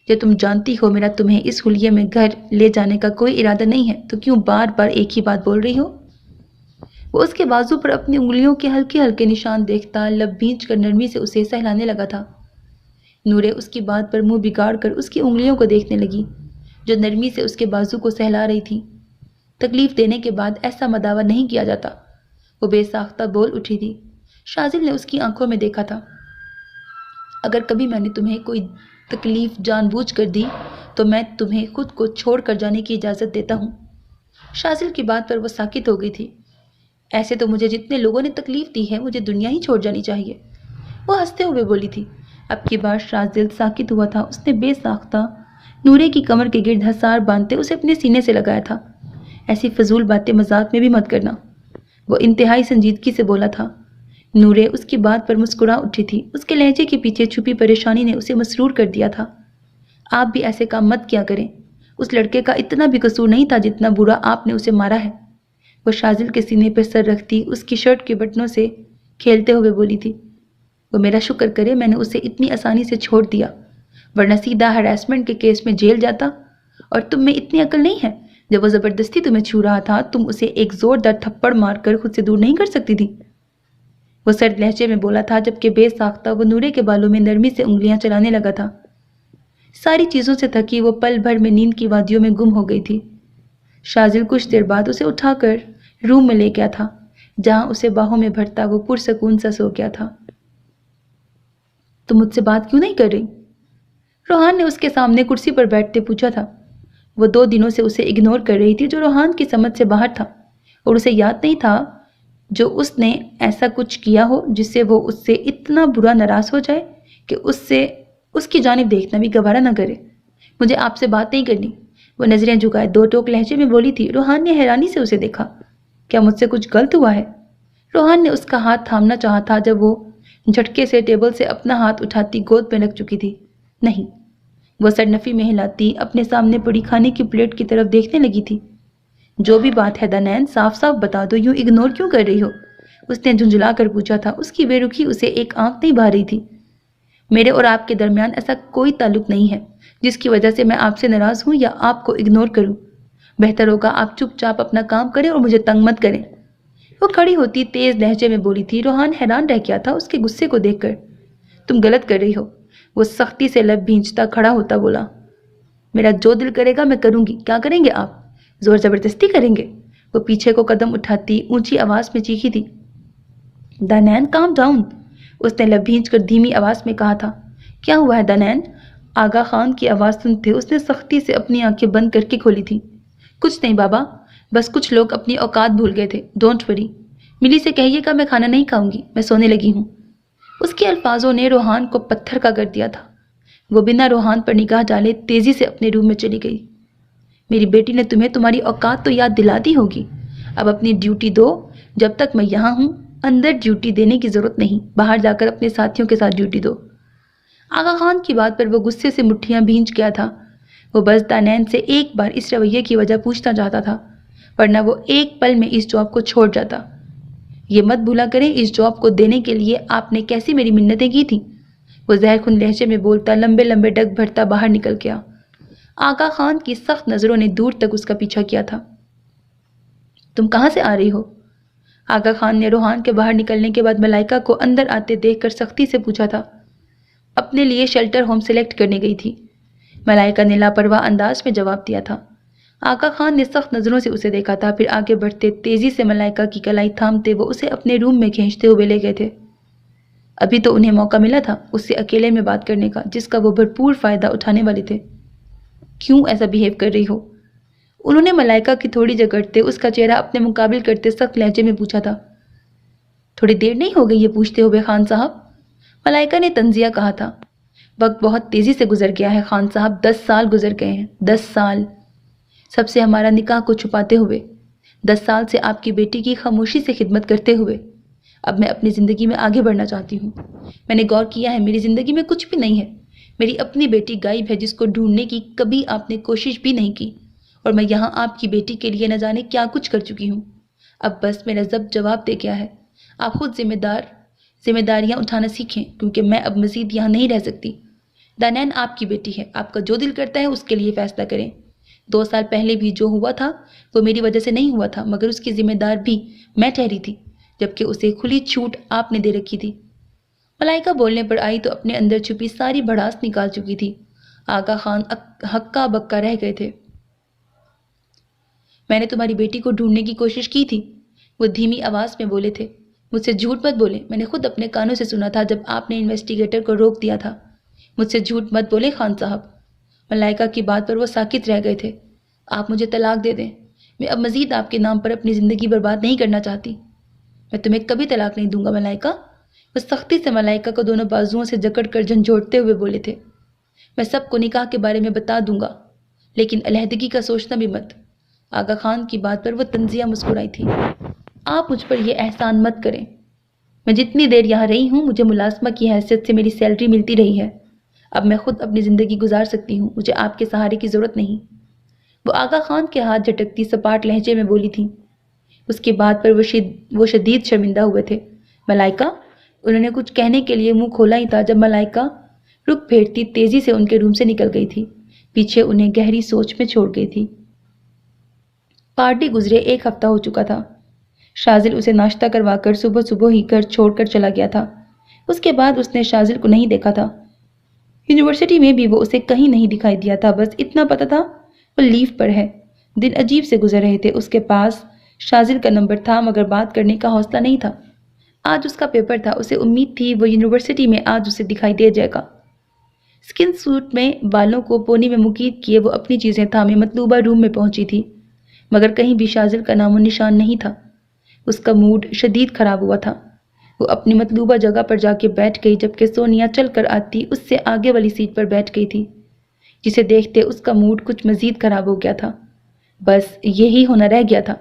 جب تم جانتی ہو میرا تمہیں اس حلیے میں گھر لے جانے کا کوئی ارادہ نہیں ہے تو کیوں بار بار ایک ہی بات بول رہی ہو؟ وہ اس کے بازو پر اپنی انگلیوں کے ہلکے ہلکے نشان دیکھتا لب بھینچ کر نرمی سے اسے سہلانے لگا تھا۔ نورے اس کی بات پر منہ بگاڑ کر اس کی انگلیوں کو دیکھنے لگی جو نرمی سے اس کے بازو کو سہلا رہی تھی۔ تکلیف دینے کے بعد ایسا مداوا نہیں کیا جاتا، وہ بے ساختہ بول اٹھی تھی۔ شازل نے اس کی آنکھوں میں دیکھا تھا۔ اگر کبھی میں نے تمہیں کوئی تکلیف جان بوجھ کر دی تو میں تمہیں خود کو چھوڑ کر جانے کی اجازت دیتا ہوں۔ شازل کی بات پر وہ ساکت ہو گئی تھی۔ ایسے تو مجھے جتنے لوگوں نے تکلیف دی ہے مجھے دنیا ہی چھوڑ جانی چاہیے، وہ ہنستے ہوئے بولی تھی۔ اب کی بار شازل ساکت ہوا تھا۔ اس نے بے ساختہ نورے کی کمر کے گرد حصار باندھتے اسے اپنے سینے سے لگایا تھا۔ ایسی فضول باتیں مذاق میں بھی مت کرنا، وہ انتہائی سنجیدگی سے بولا تھا۔ نورے اس کی بات پر مسکرا اٹھی تھی۔ اس کے لہجے کے پیچھے چھپی پریشانی نے اسے مسرور کر دیا تھا۔ آپ بھی ایسے کام مت کیا کریں، اس لڑکے کا اتنا بھی قصور نہیں تھا جتنا برا آپ نے اسے مارا ہے، وہ شازل کے سینے پر سر رکھتی اس کی شرٹ کے بٹنوں سے کھیلتے ہوئے بولی تھی۔ وہ میرا شکر کرے میں نے اسے اتنی آسانی سے چھوڑ دیا، ورنہ سیدھا ہراسمنٹ کے کیس میں جیل جاتا۔ اور تم میں اتنی عقل نہیں ہے، جب وہ زبردستی تمہیں چھو رہا تھا تم اسے ایک زوردار تھپڑ مار کر خود سے دور نہیں کر سکتی تھی، وہ سرد لہجے میں بولا تھا جبکہ بے ساختہ وہ نورے کے بالوں میں نرمی سے انگلیاں چلانے لگا تھا۔ ساری چیزوں سے تھکی وہ پل بھر میں نیند کی وادیوں میں گم ہو گئی تھی۔ شازل کچھ دیر بعد اسے اٹھا کر روم میں لے گیا تھا جہاں اسے باہوں میں بھرتا وہ پرسکون سا سو گیا تھا۔ تم مجھ سے بات کیوں نہیں کر رہی؟ روحان نے اس کے سامنے کرسی پر بیٹھتے پوچھا تھا۔ وہ 2 دنوں سے اسے اگنور کر رہی تھی جو روحان کی سمجھ سے باہر تھا، اور اسے یاد نہیں تھا جو اس نے ایسا کچھ کیا ہو جس سے وہ اس سے اتنا برا ناراض ہو جائے کہ اس کی جانب دیکھنا بھی گوارا نہ کرے۔ مجھے آپ سے بات نہیں کرنی، وہ نظریں جھکائے 2 ٹوک لہجے میں بولی تھی۔ روحان نے حیرانی سے اسے دیکھا۔ کیا مجھ سے کچھ غلط ہوا ہے؟ روحان نے اس کا ہاتھ تھامنا چاہا تھا جب وہ جھٹکے سے ٹیبل سے اپنا ہاتھ اٹھاتی گود میں رکھ چکی تھی۔ نہیں، وہ سرنفی میں ہلاتی اپنے سامنے پڑی کھانے کی پلیٹ کی طرف دیکھنے لگی تھی۔ جو بھی بات ہے دانین صاف صاف بتا دو، یوں اگنور کیوں کر رہی ہو؟ اس نے جھنجھلا کر پوچھا تھا۔ اس کی بے رخی اسے ایک آنکھ نہیں بھا رہی تھی۔ میرے اور آپ کے درمیان ایسا کوئی تعلق نہیں ہے جس کی وجہ سے میں آپ سے ناراض ہوں یا آپ کو اگنور کروں۔ بہتر ہوگا آپ چپ چاپ اپنا کام کریں اور مجھے تنگ مت کریں، وہ کھڑی ہوتی تیز لہجے میں بولی تھی۔ روحان حیران رہ گیا تھا اس کے غصے کو دیکھ کر۔ تم غلط کر رہی ہو، وہ سختی سے لب بھینچتا کھڑا ہوتا بولا۔ میرا جو دل کرے گا میں کروں گی، کیا کریں گے آپ؟ زور زبردستی کریں گے؟ وہ پیچھے کو قدم اٹھاتی اونچی آواز میں چیخی تھی۔ دانین کام ڈاؤن، اس نے لب بھینچ کر دھیمی آواز میں کہا تھا۔ کیا ہوا ہے دانین؟ آغا خان کی آواز سنتے اس نے سختی سے اپنی آنکھیں بند کر کے کھولی تھی۔ کچھ نہیں بابا، بس کچھ لوگ اپنی اوقات بھول گئے تھے، ڈونٹ وری۔ ملی سے کہیے گا میں کھانا نہیں کھاؤں گی، میں سونے لگی ہوں۔ اس کے الفاظوں نے روحان کو پتھر کا کر دیا تھا۔ وہ بنا روحان پر نگاہ ڈالے تیزی سے اپنے روم میں چلی گئی۔ میری بیٹی نے تمہیں تمہاری اوقات تو یاد دلا دی ہوگی، اب اپنی ڈیوٹی دو۔ جب تک میں یہاں ہوں اندر ڈیوٹی دینے کی ضرورت نہیں، باہر جا کر اپنے ساتھیوں کے ساتھ ڈیوٹی دو۔ آغا خان کی بات پر وہ غصے سے مٹھیاں بھینچ گیا تھا۔ وہ بس دانین سے ایک بار اس رویے کی وجہ پوچھنا چاہتا تھا، ورنہ وہ ایک پل میں اس جاب کو چھوڑ جاتا۔ یہ مت بھولا کریں اس جاب کو دینے کے لیے آپ نے کیسی میری منتیں کی تھیں، وہ زہر خون لہجے میں بولتا لمبے لمبے ڈگ بھرتا باہر نکل گیا۔ آغا خان کی سخت نظروں نے دور تک اس کا پیچھا کیا تھا۔ تم کہاں سے آ رہی ہو؟ آغا خان نے روحان کے باہر نکلنے کے بعد ملائکہ کو اندر آتے دیکھ کر سختی سے پوچھا تھا۔ اپنے لیے شیلٹر ہوم سلیکٹ کرنے گئی تھی، ملائکہ نے لاپرواہ انداز میں جواب دیا تھا۔ آغا خان نے سخت نظروں سے اسے دیکھا تھا، پھر آگے بڑھتے تیزی سے ملائکہ کی کلائی تھامتے وہ اسے اپنے روم میں کھینچتے ہوئے لے گئے تھے۔ ابھی تو انہیں موقع ملا تھا اس سے اکیلے میں بات کرنے کا جس کا وہ بھرپور فائدہ اٹھانے والے تھے۔ کیوں ایسا بیہیو کر رہی ہو؟ انہوں نے ملائکہ کی تھوڑی جگڑتے اس کا چہرہ اپنے مقابل کرتے سخت لہجے میں پوچھا تھا۔ تھوڑی دیر نہیں ہو گئی یہ پوچھتے ہوئے خان صاحب؟ ملائکہ نے تنزیہ کہا تھا۔ وقت بہت تیزی سے گزر گیا ہے خان صاحب، 10 سال گزر گئے ہیں، 10 سال، سب سے ہمارا نکاح کو چھپاتے ہوئے، 10 سال سے آپ کی بیٹی کی خاموشی سے خدمت کرتے ہوئے۔ اب میں اپنی زندگی میں آگے بڑھنا چاہتی ہوں۔ میں نے غور کیا ہے میری زندگی میں کچھ بھی نہیں ہے، میری اپنی بیٹی غائب ہے جس کو ڈھونڈنے کی کبھی آپ نے کوشش بھی نہیں کی، اور میں یہاں آپ کی بیٹی کے لیے نہ جانے کیا کچھ کر چکی ہوں۔ اب بس میرا ضبط جواب دے گیا ہے، آپ خود ذمہ داریاں اٹھانا سیکھیں کیونکہ میں اب مزید یہاں نہیں رہ سکتی۔ دانین آپ کی بیٹی ہے، آپ کا جو دل کرتا ہے اس کے لیے فیصلہ کریں۔ 2 سال پہلے بھی جو ہوا تھا وہ میری وجہ سے نہیں ہوا تھا، مگر اس کی ذمہ دار بھی میں ٹھہری تھی، جبکہ اسے کھلی چھوٹ آپ نے دے رکھی تھی۔ ملائکہ بولنے پر آئی تو اپنے اندر چھپی ساری بھڑاس نکال چکی تھی۔ آغا خان ہکا بکا رہ گئے تھے۔ میں نے تمہاری بیٹی کو ڈھونڈنے کی کوشش کی تھی، وہ دھیمی آواز میں بولے تھے۔ مجھ سے جھوٹ مت بولے، میں نے خود اپنے کانوں سے سنا تھا جب آپ نے انویسٹیگیٹر کو روک دیا تھا۔ مجھ سے جھوٹ مت بولے خان صاحب۔ ملائکہ کی بات پر وہ ساکت رہ گئے تھے۔ آپ مجھے طلاق دے دیں، میں اب مزید آپ کے نام پر اپنی زندگی برباد نہیں کرنا چاہتی۔ میں تمہیں کبھی طلاق نہیں دوں گا ملائکہ۔ وہ سختی سے ملائکہ کو دونوں بازوؤں سے جکڑ کر جھنجھوڑتے ہوئے بولے تھے۔ میں سب کو نکاح کے بارے میں بتا دوں گا، لیکن علیحدگی کا سوچنا بھی مت۔ آغا خان کی بات پر وہ تنزیہ مسکرائی تھی۔ آپ مجھ پر یہ احسان مت کریں، میں جتنی دیر یہاں رہی ہوں مجھے ملازمہ کی حیثیت سے میری سیلری ملتی رہی ہے۔ اب میں خود اپنی زندگی گزار سکتی ہوں، مجھے آپ کے سہارے کی ضرورت نہیں۔ وہ آغا خان کے ہاتھ جھٹکتی سپاٹ لہجے میں بولی تھی۔ اس کی بات پر وہ شدید شرمندہ ہوئے تھے۔ ملائکہ، انہوں نے کچھ کہنے کے لیے منہ کھولا ہی تھا جب ملائکہ رخ پھیرتی تیزی سے ان کے روم سے نکل گئی تھی، پیچھے انہیں گہری سوچ میں چھوڑ گئی تھی۔ پارٹی گزرے 1 ہفتہ ہو چکا تھا۔ شاذل اسے ناشتہ کروا کر صبح صبح ہی گھر چھوڑ کر چلا گیا تھا۔ اس کے بعد اس نے شاذل کو نہیں دیکھا تھا۔ یونیورسٹی میں بھی وہ اسے کہیں نہیں دکھائی دیا تھا، بس اتنا پتا تھا وہ لیو پر ہے۔ دن عجیب سے گزر رہے تھے۔ اس کے پاس شاذل کا نمبر تھا مگر بات کرنے کا حوصلہ نہیں تھا۔ آج اس کا پیپر تھا، اسے امید تھی وہ یونیورسٹی میں آج اسے دکھائی دے جائے گا۔ اسکن سوٹ میں بالوں کو پونی میں مقید کیے وہ اپنی چیزیں تھامے مطلوبہ روم میں پہنچی تھی، مگر کہیں بھی شاذل کا نام و نشان نہیں تھا۔ اس کا موڈ شدید خراب ہوا تھا۔ وہ اپنی مطلوبہ جگہ پر جا کے بیٹھ گئی جبکہ سونیا چل کر آتی اس سے آگے والی سیٹ پر بیٹھ گئی تھی، جسے دیکھتے اس کا موڈ کچھ مزید خراب ہو گیا تھا۔ بس یہی ہونا رہ گیا تھا۔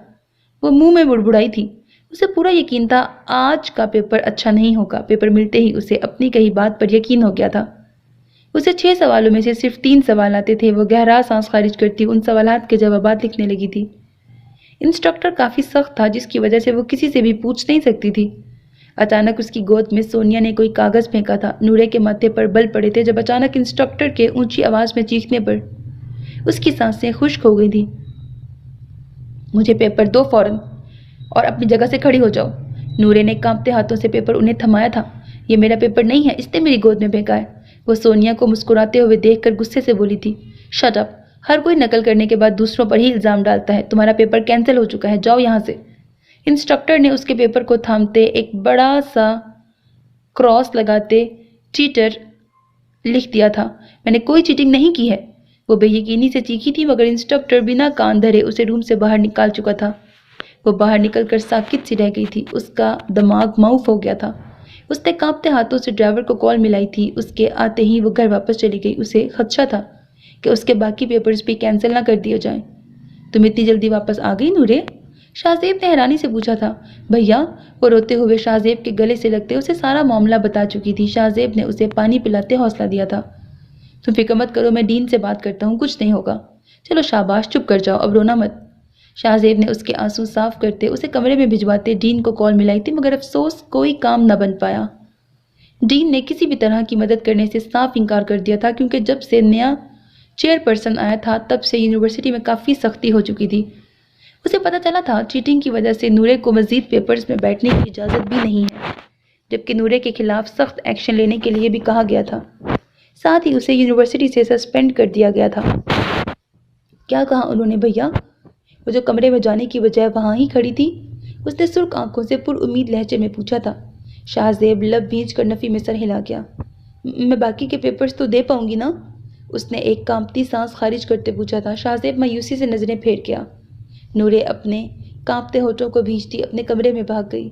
وہ منہ میں بڑبڑائی تھی۔ اسے پورا یقین تھا آج کا پیپر اچھا نہیں ہوگا۔ پیپر ملتے ہی اسے اپنی کہی بات پر یقین ہو گیا تھا۔ اسے 6 سوالوں میں سے صرف 3 سوال آتے تھے۔ وہ گہرا سانس خارج کرتی ان سوالات کے جوابات لکھنے لگی تھی۔ انسٹرکٹر کافی سخت تھا جس کی وجہ سے وہ کسی سے بھی پوچھ نہیں سکتی تھی۔ اچانک اس کی گود میں سونیا نے کوئی کاغذ پھینکا تھا۔ نورے کے ماتھے پر بل پڑے تھے جب اچانک انسٹرکٹر کے اونچی آواز میں چیخنے پر اس کی سانسیں خشک ہو گئی تھی۔ مجھے پیپر دو فوراً، اور اپنی جگہ سے کھڑی ہو جاؤ۔ نورے نے کانپتے ہاتھوں سے پیپر انہیں تھمایا تھا۔ یہ میرا پیپر نہیں ہے، اس نے میری گود میں پھینکا ہے۔ وہ سونیا کو مسکراتے ہوئے دیکھ کر غصے سے بولی تھی۔ شٹ اپ، ہر کوئی نقل کرنے کے بعد دوسروں پر ہی الزام ڈالتا ہے۔ تمہارا پیپر کینسل ہو چکا ہے، جاؤ یہاں سے۔ انسٹرکٹر نے اس کے پیپر کو تھامتے ایک بڑا سا کراس لگاتے چیٹر لکھ دیا تھا۔ میں نے کوئی چیٹنگ نہیں کی ہے، وہ بے یقینی سے چیخی تھی مگر انسٹرکٹر بنا کان دھرے اسے روم سے باہر نکال چکا تھا۔ وہ باہر نکل کر ساکت سی رہ گئی تھی۔ اس کا دماغ معوف ہو گیا تھا۔ اس نے کانپتے ہاتھوں سے ڈرائیور کو کال ملائی تھی۔ اس کے آتے ہی وہ گھر واپس چلی گئی۔ اسے خدشہ تھا کہ اس کے باقی پیپرز بھی کینسل نہ کر دیے جائیں۔ تم اتنی جلدی واپس آ گئی نورے؟ شاہ زیب نے حیرانی سے پوچھا تھا۔ بھیا، وہ روتے ہوئے شاہ زیب کے گلے سے لگتے اسے سارا معاملہ بتا چکی تھی۔ شاہ زیب نے اسے پانی پلاتے حوصلہ دیا تھا۔ تم فکر مت کرو، میں ڈین سے بات کرتا ہوں، کچھ نہیں ہوگا۔ چلو شاباش، چپ کر جاؤ، اب رونا مت۔ شاہ زیب نے اس کے آنسو صاف کرتے اسے کمرے میں بھجواتے ڈین کو کال ملائی تھی مگر افسوس کوئی کام نہ بن پایا۔ ڈین نے کسی بھی طرح کی مدد کرنے سے صاف انکار کر دیا تھا کیونکہ جب سے نیا چیئر پرسن آیا تھا تب سے یونیورسٹی میں کافی سختی ہو چکی تھی۔ اسے پتہ چلا تھا چیٹنگ کی وجہ سے نورے کو مزید پیپرز میں بیٹھنے کی اجازت بھی نہیں ہے، جبکہ نورے کے خلاف سخت ایکشن لینے کے لیے بھی کہا گیا تھا۔ ساتھ ہی اسے یونیورسٹی سے سسپینڈ کر دیا گیا تھا۔ کیا کہا انہوں نے بھیا؟ وہ جو کمرے میں جانے کی بجائے وہاں ہی کھڑی تھی، اس نے سرخ آنکھوں سے پر امید لہجے میں پوچھا تھا۔ شاہ زیب لب بھینچ کر نفی میں سر ہلا گیا۔ میں باقی کے پیپرز تو دے پاؤں گی نا؟ اس نے ایک کانپتی سانس خارج کرتے پوچھا تھا۔ شاہ زیب مایوسی سے نظریں پھیر گیا۔ نورے اپنے کانپتے ہونٹوں کو بھینچتی اپنے کمرے میں بھاگ گئی۔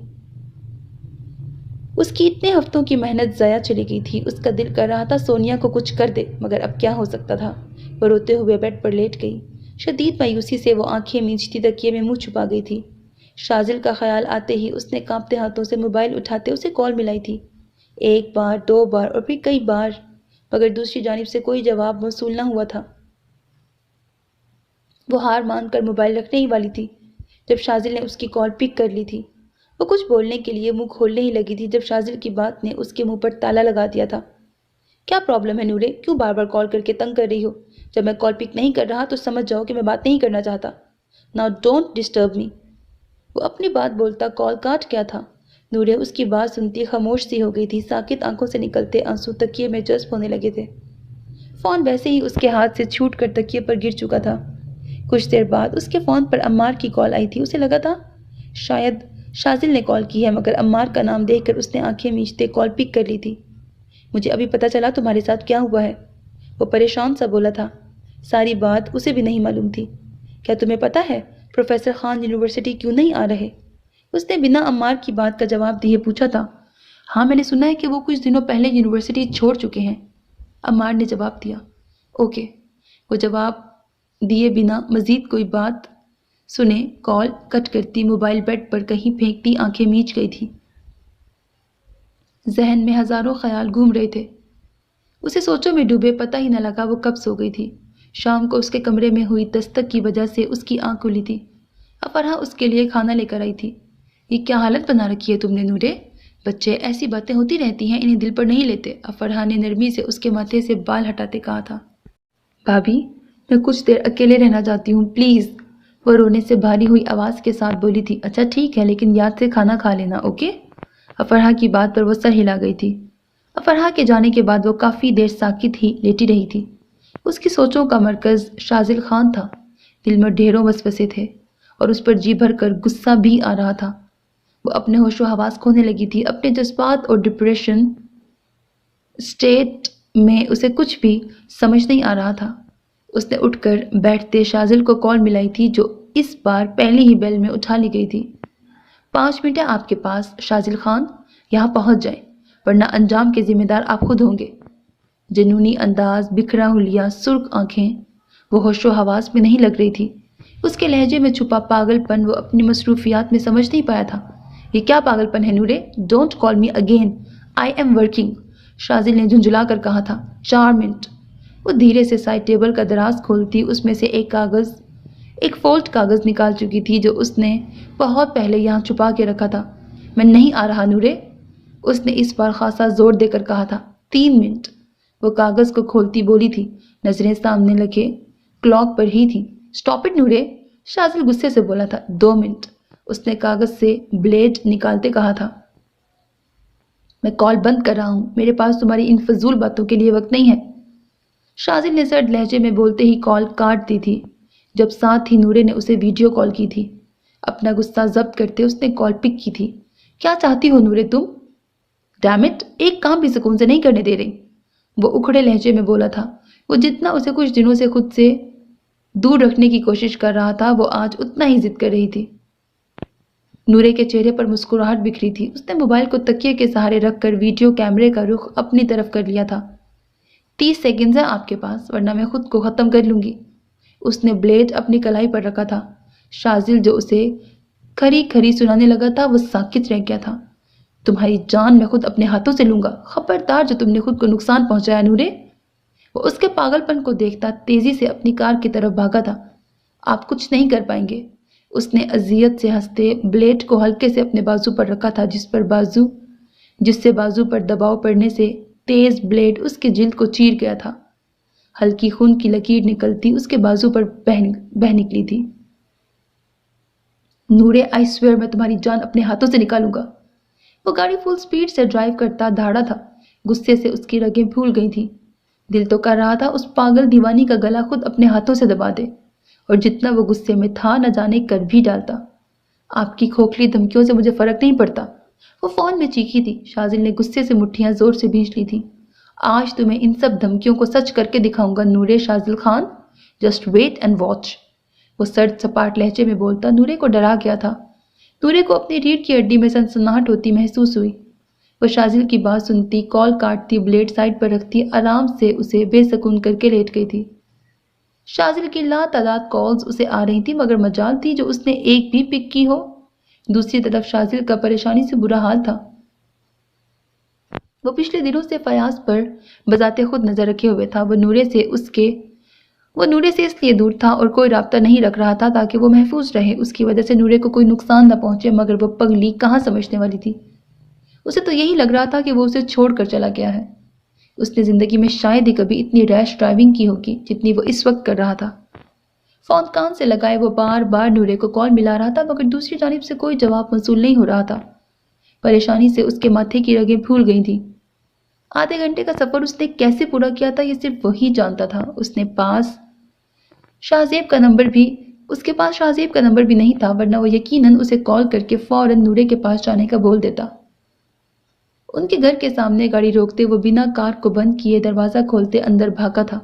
اس کی اتنے ہفتوں کی محنت ضائع چلی گئی تھی۔ اس کا دل کر رہا تھا سونیا کو کچھ کر دے مگر اب کیا ہو سکتا تھا۔ وہ روتے ہوئے بیڈ پر لیٹ گئی۔ شدید مایوسی سے وہ آنکھیں مینچتی تکیے میں منہ چھپا گئی تھی۔ شاذل کا خیال آتے ہی اس نے کانپتے ہاتھوں سے موبائل اٹھاتے اسے کال ملائی تھی، 1 بار 2 بار اور پھر کئی بار، مگر دوسری جانب سے کوئی جواب موصول نہ ہوا تھا۔ وہ ہار مان کر موبائل رکھنے ہی والی تھی جب شاذل نے اس کی کال پک کر لی تھی۔ وہ کچھ بولنے کے لیے منہ کھولنے ہی لگی تھی جب شاذل کی بات نے اس کے منہ پر تالا لگا دیا تھا۔ کیا پرابلم ہے نورے؟ کیوں بار بار کال کر کے تنگ کر رہی ہو؟ جب میں کال پک نہیں کر رہا تو سمجھ جاؤ کہ میں بات نہیں کرنا چاہتا. Now don't disturb me. وہ اپنی بات بولتا کال کاٹ گیا تھا. نورے اس کی بات سنتی خاموش سی ہو گئی تھی. ساکت آنکھوں سے نکلتے آنسو تکیے میں جذب ہونے لگے تھے. فون ویسے ہی اس کے ہاتھ سے چھوٹ کر تکیے پر گر چکا تھا. کچھ دیر بعد اس کے فون پر عمار کی کال آئی تھی. اسے لگا تھا شاید شاذل نے کال کی ہے، مگر عمار کا نام دیکھ کر اس نے آنکھیں میچتے کال پک کر لی تھی. مجھے ابھی پتہ چلا تمہارے ساتھ کیا ہوا ہے. وہ پریشان سا بولا تھا. ساری بات اسے بھی نہیں معلوم تھی. کیا تمہیں پتہ ہے پروفیسر خان یونیورسٹی کیوں نہیں آ رہے؟ اس نے بنا عمار کی بات کا جواب دیے پوچھا تھا. ہاں میں نے سنا ہے کہ وہ کچھ دنوں پہلے یونیورسٹی چھوڑ چکے ہیں، عمار نے جواب دیا. اوکے. وہ جواب دیے بنا مزید کوئی بات سنے کال کٹ کرتی موبائل بیڈ پر کہیں پھینکتی آنکھیں میچ گئی تھی. ذہن میں ہزاروں خیال گھوم رہے تھے. اسے سوچوں میں ڈوبے پتہ ہی نہ لگا وہ کب سو گئی تھی. شام کو اس کے کمرے میں ہوئی دستک کی وجہ سے اس کی آنکھ کھلی تھی. افرحہ اس کے لیے کھانا لے کر آئی تھی. یہ کیا حالت بنا رکھی ہے تم نے نورے؟ بچے ایسی باتیں ہوتی رہتی ہیں، انہیں دل پر نہیں لیتے. افرحہ نے نرمی سے اس کے ماتھے سے بال ہٹاتے کہا تھا. بھابھی میں کچھ دیر اکیلے رہنا چاہتی ہوں پلیز. وہ رونے سے بھاری ہوئی آواز کے ساتھ بولی تھی. اچھا ٹھیک ہے، لیکن یاد سے کھانا کھا لینا اوکے؟ افرحہ کی بات پر وہ سر ہلا گئی تھی. افرحہ کے جانے کے بعد وہ کافی دیر ساکت ہی لیٹی رہی تھی. اس کی سوچوں کا مرکز شاذل خان تھا. دل میں ڈھیروں وسوسے تھے اور اس پر جی بھر کر غصہ بھی آ رہا تھا. وہ اپنے ہوش و حواس کھونے لگی تھی. اپنے جذبات اور ڈپریشن اسٹیٹ میں اسے کچھ بھی سمجھ نہیں آ رہا تھا. اس نے اٹھ کر بیٹھتے شاذل کو کال ملائی تھی جو اس بار پہلی ہی بیل میں اٹھا لی گئی تھی. 5 منٹ ہے آپ کے پاس شاذل خان، یہاں پہنچ جائیں ورنہ انجام کے ذمہ دار آپ خود ہوں گے. جنونی انداز، بکھرا ہولیا، سرخ آنکھیں. وہ ہوش و حواس میں نہیں لگ رہی تھی. اس کے لہجے میں چھپا پاگل پن وہ اپنی مصروفیات میں سمجھ نہیں پایا تھا. یہ کیا پاگل پن ہے Noreh? Don't call me again, I am working. Shazil نے جھنجھلا کر کہا تھا. 4 منٹ. وہ دھیرے سے سائڈ ٹیبل کا دراز کھولتی اس میں سے ایک فولڈ کاغذ نکال چکی تھی جو اس نے بہت پہلے یہاں چھپا کے رکھا تھا. میں نہیں آ رہا نورے، اس نے اس بار خاصا زور دے کر کہا تھا. 3 منٹ. وہ کاغذ کو کھولتی بولی تھی. نظریں سامنے لگے کلاک پر ہی تھی. اسٹاپ اٹ نورے، شاذل غصے سے بولا تھا. 2 منٹ. اس نے کاغذ سے بلیڈ نکالتے کہا تھا. میں کال بند کر رہا ہوں، میرے پاس تمہاری ان فضول باتوں کے لیے وقت نہیں ہے. شاذل نے سرد لہجے میں بولتے ہی کال کاٹ دی تھی جب ساتھ ہی نورے نے اسے ویڈیو کال کی تھی. اپنا غصہ ضبط کرتے اس نے کال پک کی تھی. کیا چاہتی ہو نورے تم؟ ڈیم اٹ، ایک کام بھی سکون سے نہیں کرنے دے رہی. وہ اکھڑے لہجے میں بولا تھا. وہ جتنا اسے کچھ دنوں سے خود سے دور رکھنے کی کوشش کر رہا تھا وہ آج اتنا ہی ضد کر رہی تھی. نورے کے چہرے پر مسکراہٹ بکھری تھی. اس نے موبائل کو تکیے کے سہارے رکھ کر ویڈیو کیمرے کا رخ اپنی طرف کر لیا تھا. 30 سیکنڈز ہیں آپ کے پاس ورنہ میں خود کو ختم کر لوں گی. اس نے بلیڈ اپنی کلائی پر رکھا تھا. شاذل جو اسے کھری کھری سنانے لگا تھا وہ ساکت رہ گیا تھا. تمہاری جان میں خود اپنے ہاتھوں سے لوں گا. خبردار جو تم نے خود کو نقصان پہنچایا نورے. وہ اس کے پاگل پن کو دیکھتا تیزی سے اپنی کار کی طرف بھاگا تھا. آپ کچھ نہیں کر پائیں گے. اس نے اذیت سے ہنستے بلیڈ کو ہلکے سے اپنے بازو پر رکھا تھا جس سے بازو پر دباؤ پڑنے سے تیز بلیڈ اس کے جلد کو چیر گیا تھا. ہلکی خون کی لکیر نکلتی اس کے بازو پر بہہ نکلی تھی. نورے آئی سویئر میں تمہاری جان اپنے ہاتھوں سے نکالوں گا. وہ گاڑی فل سپیڈ سے ڈرائیو کرتا دھاڑا تھا. غصے سے اس کی رگیں پھول گئی تھیں. دل تو کر رہا تھا اس پاگل دیوانی کا گلا خود اپنے ہاتھوں سے دبا دے اور جتنا وہ غصے میں تھا نہ جانے کر بھی ڈالتا. آپ کی کھوکھلی دھمکیوں سے مجھے فرق نہیں پڑتا. وہ فون میں چیخی تھی. شاذل نے غصے سے مٹھیاں زور سے بھینچ لی تھیں. آج تمہیں ان سب دھمکیوں کو سچ کر کے دکھاؤں گا Noreh Shazil Khan. Just wait and watch. وہ سرد سپاٹ لہجے میں بولتا نورے کو ڈرا گیا تھا. نورے کو اپنی ریڑھ کی ہڈی میں سنسناہٹ ہوتی محسوس ہوئی. وہ شاذل کی بات سنتی، کال کاٹتی، بلیڈ سائڈ پر رکھتی، آرام سے اسے بے سکون کر کے لیٹ گئی تھی. شاذل کی لا تعداد کالز اسے آ رہی تھی مگر مجال تھی جو اس نے ایک بھی پک کی ہو. دوسری طرف شاذل کا پریشانی سے برا حال تھا. وہ پچھلے دنوں سے فیاض پر بذات خود نظر رکھے ہوئے تھا. وہ نورے سے اس لیے دور تھا اور کوئی رابطہ نہیں رکھ رہا تھا تاکہ وہ محفوظ رہے. اس کی وجہ سے نورے کو کوئی نقصان نہ پہنچے مگر وہ پگلی کہاں سمجھنے والی تھی. اسے تو یہی لگ رہا تھا کہ وہ اسے چھوڑ کر چلا گیا ہے. اس نے زندگی میں شاید ہی کبھی اتنی ریش ڈرائیونگ کی ہوگی جتنی وہ اس وقت کر رہا تھا۔ فون کان سے لگائے وہ بار بار نورے کو کال ملا رہا تھا مگر دوسری جانب سے کوئی جواب موصول نہیں ہو رہا تھا۔ پریشانی سے اس کے ماتھے کی رگیں پھول گئی تھیں۔ آدھے گھنٹے کا سفر اس نے کیسے پورا کیا تھا یہ صرف وہی جانتا تھا۔ اس کے پاس شاہزیب کا نمبر بھی نہیں تھا ورنہ وہ یقیناً اسے کال کر کے فوراً نورے کے پاس جانے کا بول دیتا۔ ان کے گھر کے سامنے گاڑی روکتے وہ بنا کار کو بند کیے دروازہ کھولتے اندر بھاگا تھا۔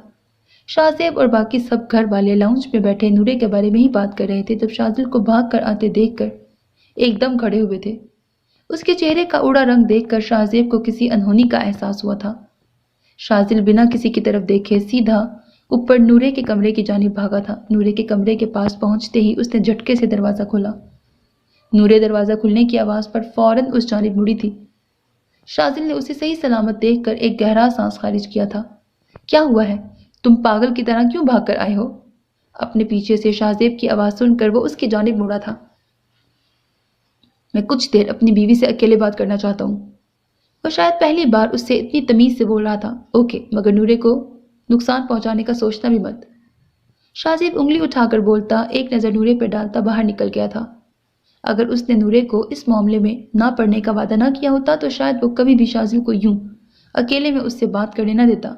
شاہزیب اور باقی سب گھر والے لاؤنج میں بیٹھے نورے کے بارے میں ہی بات کر رہے تھے جب شاذل کو بھاگ کر آتے دیکھ کر ایک دم کھڑے ہوئے تھے۔ اس کے چہرے کا اڑا رنگ دیکھ کر شاہزیب کو کسی انہونی کا احساس ہوا تھا۔ شاذل بنا کسی کی طرف دیکھے سیدھا اوپر نورے کے کمرے کی جانب بھاگا تھا۔ نورے کے کمرے کے پاس پہنچتے ہی اس نے جھٹکے سے دروازہ کھولا۔ نورے دروازہ کھلنے کی آواز پر فوراً اس جانب مڑی تھی۔ شاذل نے اسے صحیح سلامت دیکھ کر ایک گہرا سانس خارج کیا تھا۔ کیا ہوا ہے؟ تم پاگل کی طرح کیوں بھاگ کر آئے ہو؟ اپنے پیچھے سے شاہزیب کی آواز سن کر وہ اس کی جانب مڑا تھا۔ میں کچھ دیر اپنی بیوی سے اکیلے بات کرنا چاہتا ہوں۔ وہ شاید پہلی بار اس سے اتنی تمیز سے بول رہا تھا۔ اوکے، مگر نورے کو نقصان پہنچانے کا سوچنا بھی مت۔ شاہزیب انگلی اٹھا کر بولتا، ایک نظر نورے پہ ڈالتا باہر نکل گیا تھا۔ اگر اس نے نورے کو اس معاملے میں نہ پڑھنے کا وعدہ نہ کیا ہوتا تو شاید وہ کبھی بھی شاذل کو یوں اکیلے میں اس سے بات کرنے نہ دیتا۔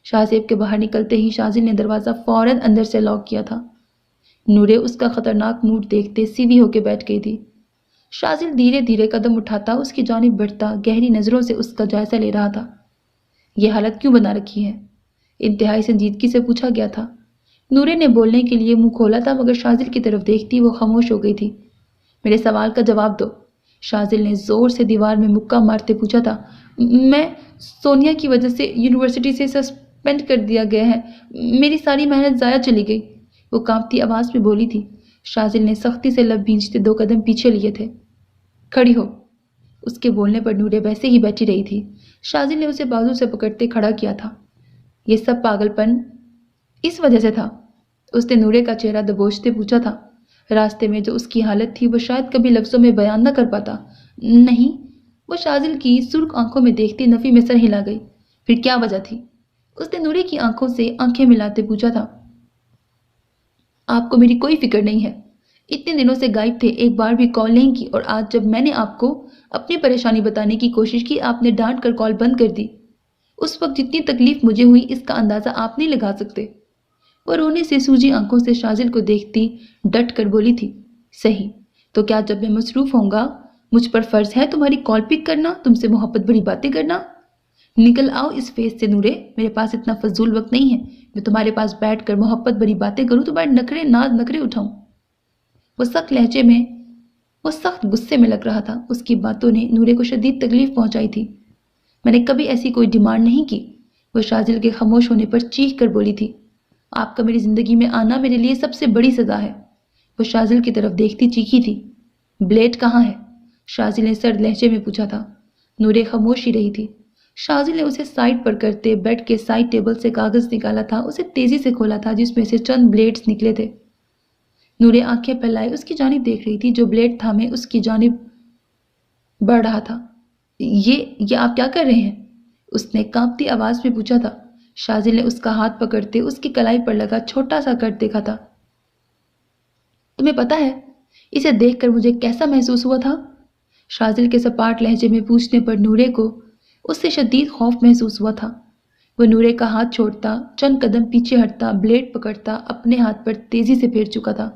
شاہزیب کے باہر نکلتے ہی شاذل نے دروازہ فوراً اندر سے لاک کیا تھا۔ نورے اس کا خطرناک موڈ دیکھتے سیدھی ہو کے بیٹھ گئی تھی۔ شاذل دھیرے دھیرے قدم اٹھاتا اس کی جانب بڑھتا گہری نظروں سے اس کا جائزہ لے رہا تھا۔ یہ حالت کیوں بنا رکھی ہے؟ انتہائی سنجیدگی سے پوچھا گیا تھا۔ نورے نے بولنے کے لیے منہ کھولا تھا مگر شاذل کی طرف دیکھتی وہ خاموش ہو گئی تھی۔ میرے سوال کا جواب دو، شاذل نے زور سے دیوار میں مکہ مارتے پوچھا تھا۔ میں سونیا کی وجہ سے یونیورسٹی سے سسپینڈ کر دیا گیا ہے، میری ساری محنت ضائع چلی گئی، وہ کانپتی آواز میں بولی تھی۔ شاذل نے سختی سے لب بھینچتے 2 قدم پیچھے لیے تھے۔ کھڑی ہو۔ اس کے بولنے پر نورے ویسے ہی بیٹھی رہی تھی۔ شاذل نے اسے بازو سے پکڑتے کھڑا کیا تھا۔ یہ سب پاگل پن اس وجہ سے تھا؟ اس نے نورے کا چہرہ دبوچتے پوچھا تھا۔ راستے میں جو اس کی حالت تھی وہ شاید کبھی لفظوں میں بیان نہ کر پاتا۔ نہیں، وہ شاذل کی سرخ آنکھوں میں دیکھتی نفی میں سر ہلا گئی۔ پھر کیا وجہ تھی؟ اس نے نورے کی آنکھوں سے آنکھیں ملاتے پوچھا تھا۔ آپ کو میری کوئی فکر نہیں ہے؟ اتنے دنوں سے غائب تھے، ایک بار بھی کال نہیں کی، اور آج جب میں نے آپ کو اپنی پریشانی بتانے کی کوشش کی آپ نے ڈانٹ کر کال بند کر دی۔ اس وقت جتنی تکلیف مجھے ہوئی اس کا اندازہ آپ نہیں لگا سکتے۔ وہ رونے سے سوجی آنکھوں سے شاذل کو دیکھتی ڈٹ کر بولی تھی۔ صحیح، تو کیا جب میں مصروف ہوں گا مجھ پر فرض ہے تمہاری کال پک کرنا، تم سے محبت بھری باتیں کرنا؟ نکل آؤ اس فیس سے نورے، میرے پاس اتنا فضول وقت نہیں ہے میں تمہارے پاس بیٹھ کر محبت بھری باتیں کروں، تمہارے نخرے ناز نخرے اٹھاؤں۔ وہ سخت غصے میں لگ رہا تھا۔ اس کی باتوں نے نورے کو شدید تکلیف پہنچائی تھی۔ میں نے کبھی ایسی کوئی ڈیمانڈ نہیں کی، وہ شاذل کے خاموش ہونے پر چیخ کر بولی تھی۔ آپ کا میری زندگی میں آنا میرے لیے سب سے بڑی سزا ہے، وہ شاذل کی طرف دیکھتی چیخی تھی۔ بلیڈ کہاں ہے؟ شاذل نے سرد لہجے میں پوچھا تھا۔ نورے خاموش ہی رہی تھی۔ شاذل نے اسے سائڈ پر کرتے بیڈ کے سائڈ ٹیبل سے کاغذ نکالا تھا، اسے تیزی سے کھولا تھا جس میں سے چند بلیڈز نکلے تھے۔ نورے آنکھیں پھیلائے اس کی جانب دیکھ رہی تھی جو بلیڈ تھامے اس کی جانب بڑھ رہا تھا۔ یہ آپ کیا کر رہے ہیں؟ اس نے کانپتی آواز میں پوچھا تھا۔ شاذل نے اس کا ہاتھ پکڑتے اس کی کلائی پر لگا چھوٹا سا کٹ دیکھا تھا۔ تمہیں پتا ہے اسے دیکھ کر مجھے کیسا محسوس ہوا تھا؟ شاذل کے سپاٹ لہجے میں پوچھنے پر نورے کو اس سے شدید خوف محسوس ہوا تھا۔ وہ نورے کا ہاتھ چھوڑتا چند قدم پیچھے ہٹتا بلیڈ پکڑتا اپنے ہاتھ پر تیزی سے پھیر چکا تھا۔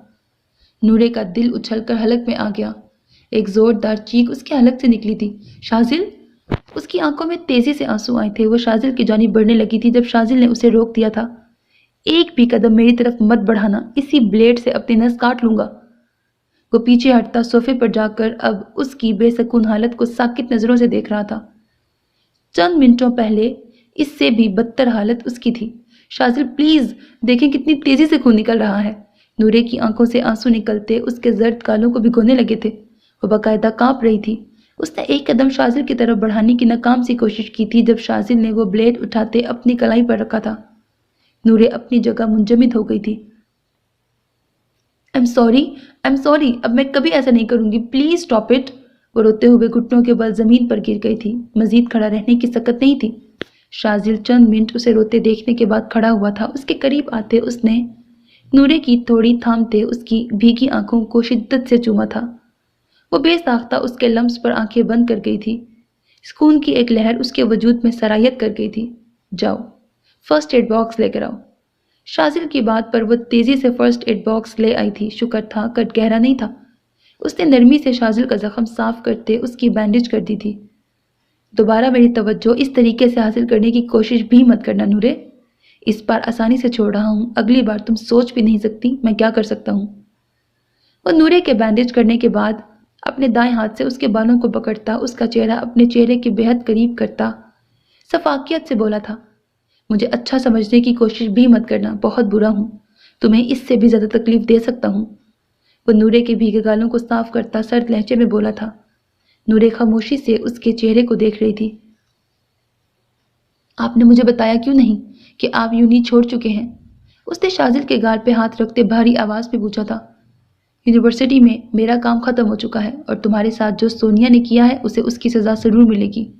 نورے کا دل اچھل کر حلق میں آ گیا۔ ایک زوردار چیخ اس کے حلق سے نکلی تھی۔ شاذل! اس کی آنکھوں میں تیزی سے آنسو آئے تھے۔ وہ شاذل کی جانب بڑھنے لگی تھی جب شاذل نے اسے روک دیا تھا۔ ایک بھی قدم میری طرف مت بڑھانا، اسی بلیڈ سے اپنی نس کاٹ لوں گا۔ وہ پیچھے ہٹتا صوفے پر جا کر اب اس کی بے سکون حالت کو ساکت نظروں سے دیکھ رہا تھا۔ چند منٹوں پہلے اس سے بھی بدتر حالت اس کی تھی۔ شاذل پلیز دیکھیں کتنی تیزی سے خون نکل رہا ہے۔ نورے کی آنکھوں سے آنسو نکلتے اس کے زرد گالوں کو بھگونے لگے تھے۔ وہ باقاعدہ کانپ رہی تھی۔ اس نے ایک قدم شاذل کی طرف بڑھانے کی ناکام سی کوشش کی تھی جب شاذل نے وہ بلیڈ اٹھاتے اپنی کلائی پر رکھا تھا۔ نورے اپنی جگہ منجمد ہو گئی تھی۔ I'm sorry، اب میں کبھی ایسا نہیں کروں گی، پلیز اسٹاپ اٹ۔ وہ روتے ہوئے گھٹنوں کے بل زمین پر گر گئی تھی۔ مزید کھڑا رہنے کی سکت نہیں تھی۔ شازل چند منٹ اسے روتے دیکھنے کے بعد کھڑا ہوا تھا۔ اس کے قریب آتے اس نے نورے کی تھوڑی تھامتے اس کی بھیگی آنکھوں کو شدت سے چوما تھا۔ وہ بے ساختہ اس کے لمس پر آنکھیں بند کر گئی تھی۔ سکون کی ایک لہر اس کے وجود میں سرایت کر گئی تھی۔ جاؤ، فرسٹ ایڈ باکس لے کر آؤ۔ شازل کی بات پر وہ تیزی سے فرسٹ ایڈ باکس لے آئی تھی۔ شکر تھا کٹ گہرا نہیں تھا۔ اس نے نرمی سے شازل کا زخم صاف کرتے اس کی بینڈیج کر دی تھی۔ دوبارہ میری توجہ اس طریقے سے حاصل کرنے کی کوشش بھی مت کرنا نورے۔ اس بار آسانی سے چھوڑ رہا ہوں، اگلی بار تم سوچ بھی نہیں سکتی میں کیا کر سکتا ہوں۔ وہ نورے کے بینڈیج کرنے کے بعد اپنے دائیں ہاتھ سے اس کے بالوں کو پکڑتا، اس کا چہرہ اپنے چہرے کے بہت قریب کرتا شفقت سے بولا تھا، مجھے اچھا سمجھنے کی کوشش بھی مت کرنا، بہت برا ہوں، تمہیں اس سے بھی زیادہ تکلیف دے سکتا ہوں۔ وہ نورے کے بھیگے گالوں کو صاف کرتا سرد لہجے میں بولا تھا۔ نورے خاموشی سے اس کے چہرے کو دیکھ رہی تھی۔ آپ نے مجھے بتایا کیوں نہیں کہ آپ یوں نہیں چھوڑ چکے ہیں؟ اس نے شازل کے گال پہ ہاتھ رکھتے بھاری آواز میں پوچھا تھا۔ یونیورسٹی میں میرا کام ختم ہو چکا ہے اور تمہارے ساتھ جو سونیا نے کیا ہے اسے اس کی سزا ضرور ملے گی،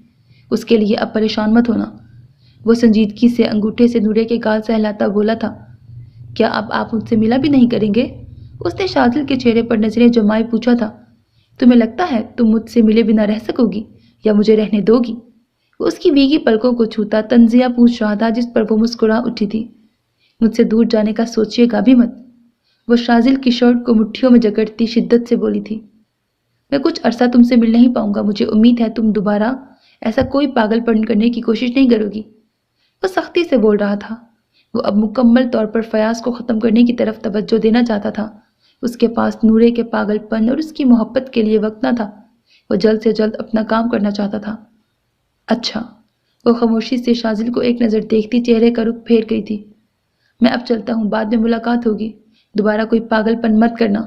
اس کے لیے اب پریشان مت ہونا۔ وہ سنجیدگی سے انگوٹھے سے نورے کے گال سہلاتا بولا تھا، کیا اب آپ مجھ سے ملا بھی نہیں کریں گے؟ اس نے شازل کے چہرے پر نظریں جمائے پوچھا تھا، تمہیں لگتا ہے تم مجھ سے ملے بنا رہ سکو گی یا مجھے رہنے دو گی؟ وہ اس کی بھیگی پلکوں کو چھوتا تنزیہ پوچھ رہا تھا جس پر وہ مسکرا اٹھی تھی۔ مجھ سے دور جانے کا سوچیے گا بھی مت، وہ شازل کی شرٹ کو مٹھیوں میں جکڑتی شدت سے بولی تھی۔ میں کچھ عرصہ تم سے مل نہیں پاؤں گا، مجھے امید ہے تم دوبارہ ایسا کوئی پاگل پن کرنے کی کوشش نہیں کرو گی۔ وہ سختی سے بول رہا تھا۔ وہ اب مکمل طور پر فیاض کو ختم کرنے کی طرف توجہ دینا چاہتا تھا۔ اس کے پاس نورے کے پاگل پن اور اس کی محبت کے لیے وقت نہ تھا۔ وہ جلد سے جلد اپنا کام کرنا چاہتا تھا۔ اچھا، وہ خاموشی سے شازل کو ایک نظر دیکھتی چہرے کا رخ پھیر گئی تھی۔ میں اب چلتا ہوں، بعد میں ملاقات ہوگی، دوبارہ کوئی پاگل پن مت کرنا،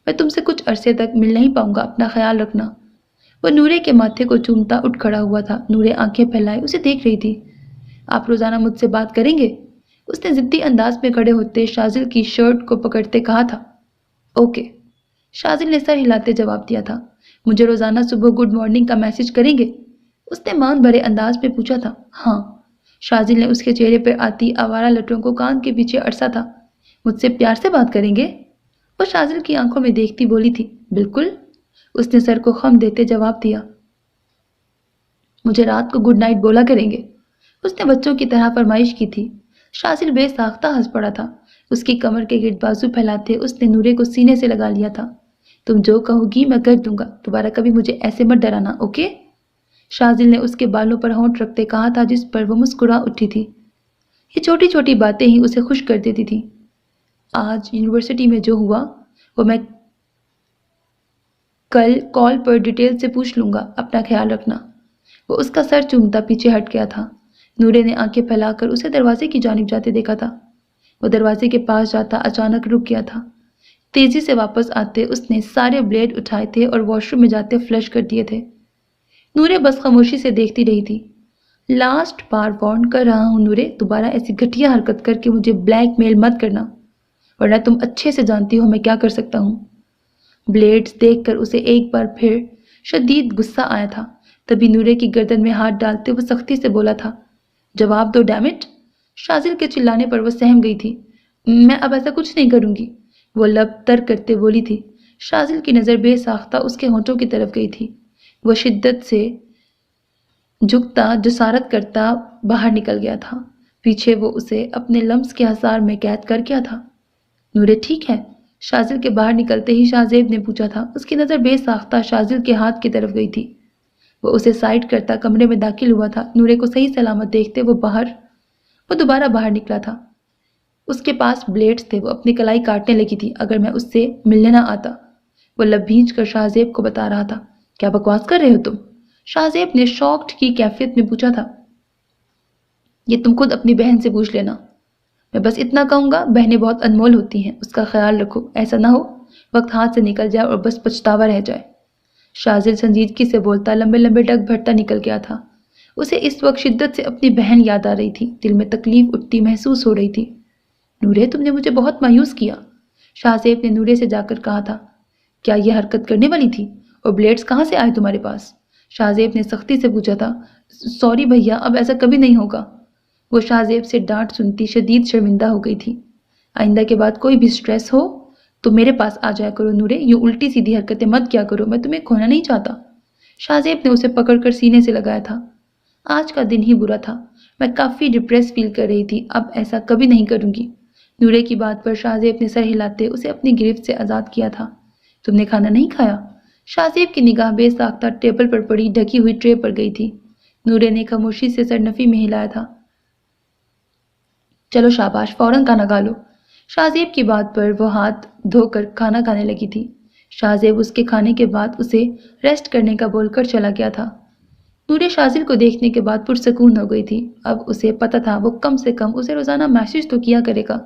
میں تم سے کچھ عرصے تک مل نہیں پاؤں گا، اپنا خیال رکھنا۔ وہ نورے کے ماتھے کو چومتا اٹھ کھڑا ہوا تھا۔ نورے آنکھیں پھیلائے اسے دیکھ رہی تھی۔ آپ روزانہ مجھ سے بات کریں گے؟ اس نے ضدی انداز میں کھڑے ہوتے شازل کی شرٹ کو پکڑتے کہا تھا۔ اوکے، شازل نے سر ہلاتے جواب دیا تھا۔ مجھے روزانہ صبح گڈ مارننگ کا میسج کریں گے؟ اس نے مان بھرے انداز میں پوچھا تھا۔ ہاں، شازل نے اس کے چہرے پر آتی آوارہ لٹوں کو کان کے پیچھے اڑسا تھا۔ مجھ سے پیار سے بات کریں گے؟ وہ شازل کی آنکھوں میں دیکھتی بولی تھی، بالکل۔ اس نے سر کو خم دیتے جواب دیا۔ مجھے رات کو گڈ نائٹ بولا کریں گے؟ اس نے بچوں کی طرح فرمائش کی تھی۔ شازل بے ساختہ ہنس پڑا تھا۔ اس کی کمر کے گرد بازو پھیلاتے اس نے نورے کو سینے سے لگا لیا تھا۔ تم جو کہو گی میں کر دوں گا، دوبارہ کبھی مجھے ایسے مت ڈرانا، اوکے؟ شازل نے اس کے بالوں پر ہونٹ رکھتے کہا تھا جس پر وہ مسکرا اٹھی تھی۔ یہ چھوٹی چھوٹی باتیں ہی اسے خوش کر دیتی تھی۔ آج یونیورسٹی میں جو ہوا وہ میں کل کال پر ڈیٹیل سے پوچھ لوں گا، اپنا خیال رکھنا۔ وہ اس کا سر چومتا پیچھے ہٹ گیا تھا۔ نورے نے آنکھیں پھیلا کر اسے دروازے کی جانب جاتے دیکھا تھا۔ وہ دروازے کے پاس جاتا اچانک رک گیا تھا۔ تیزی سے واپس آتے اس نے سارے بلیڈ اٹھائے تھے اور واش روم میں جاتے فلش کر دیے تھے۔ نورے بس خاموشی سے دیکھتی رہی تھی۔ لاسٹ بار وارن کر رہا ہوں نورے، دوبارہ ایسی گھٹیا حرکت کر کے مجھے بلیک میل مت کرنا، ورنہ تم اچھے سے جانتی ہو میں کیا کر سکتا ہوں۔ بلیڈز دیکھ کر اسے ایک بار پھر شدید غصہ آیا تھا۔ تبھی نورے کی گردن میں ہاتھ ڈالتے وہ سختی سے بولا تھا، جواب دو ڈیم اٹ۔ شازل کے چلانے پر وہ سہم گئی تھی۔ میں اب ایسا کچھ نہیں کروں گی، وہ لب تر کرتے بولی تھی۔ شازل کی نظر بے ساختہ اس کے ہونٹوں کی طرف گئی تھی۔ وہ شدت سے جھکتا جسارت کرتا باہر نکل گیا تھا۔ پیچھے وہ اسے اپنے لمس کے حصار میں قید کر گیا تھا۔ نورے ٹھیک ہے؟ شازل کے باہر نکلتے ہی شاہ نے پوچھا تھا۔ اس کی نظر بے ساختہ شازل کے ہاتھ کی طرف گئی تھی۔ وہ اسے سائڈ کرتا کمرے میں داخل ہوا تھا۔ نورے کو صحیح سلامت دیکھتے وہ دوبارہ باہر نکلا تھا۔ اس کے پاس بلیڈز تھے، وہ اپنی کلائی کاٹنے لگی تھی اگر میں اس سے ملنے نہ آتا۔ وہ لب بھینچ کر شاہ کو بتا رہا تھا، کیا بکواس کر رہے ہو تم؟ شاہ نے شاکڈ کی کیفیت میں پوچھا تھا۔ یہ تم خود اپنی بہن سے پوچھ لینا، میں بس اتنا کہوں گا، بہنیں بہت انمول ہوتی ہیں، اس کا خیال رکھو، ایسا نہ ہو وقت ہاتھ سے نکل جائے اور بس پچھتاوا رہ جائے۔ شازل سنجیدگی سے بولتا لمبے لمبے ڈگ بھرتا نکل گیا تھا۔ اسے اس وقت شدت سے اپنی بہن یاد آ رہی تھی، دل میں تکلیف اٹھتی محسوس ہو رہی تھی۔ نورے تم نے مجھے بہت مایوس کیا، شاہ نے نورے سے جا کر کہا تھا۔ کیا یہ حرکت کرنے والی تھی؟ اور بلیڈز کہاں سے آئے تمہارے پاس؟ شاہ نے سختی سے پوچھا تھا۔ سوری بھیا، اب ایسا کبھی نہیں ہوگا۔ وہ شاہزیب سے ڈانٹ سنتی شدید شرمندہ ہو گئی تھی۔ آئندہ کے بعد کوئی بھی سٹریس ہو تو میرے پاس آ جایا کرو نورے، یوں الٹی سیدھی حرکتیں مت کیا کرو، میں تمہیں کھونا نہیں چاہتا۔ شاہزیب نے اسے پکڑ کر سینے سے لگایا تھا۔ آج کا دن ہی برا تھا، میں کافی ڈپریس فیل کر رہی تھی، اب ایسا کبھی نہیں کروں گی۔ نورے کی بات پر شاہزیب نے سر ہلاتے اسے اپنی گرفت سے آزاد کیا تھا۔ تم نے کھانا نہیں کھایا؟ شاہزیب کی نگاہ بے ساختہ ٹیبل پر پڑی ڈھکی ہوئی ٹرے پر گئی تھی۔ نورے نے خاموشی سے سر نفی میں ہلایا تھا۔ چلو شاباش، فوراً کھانا کھا لو۔ شاہزیب کی بات پر وہ ہاتھ دھو کر کھانا کھانے لگی تھی۔ شاہزیب اس کے کھانے کے بعد اسے ریسٹ کرنے کا بول کر چلا گیا تھا۔ نورے شاہزل کو دیکھنے کے بعد پرسکون ہو گئی تھی۔ اب اسے پتہ تھا وہ کم سے کم اسے روزانہ میسج تو کیا کرے گا۔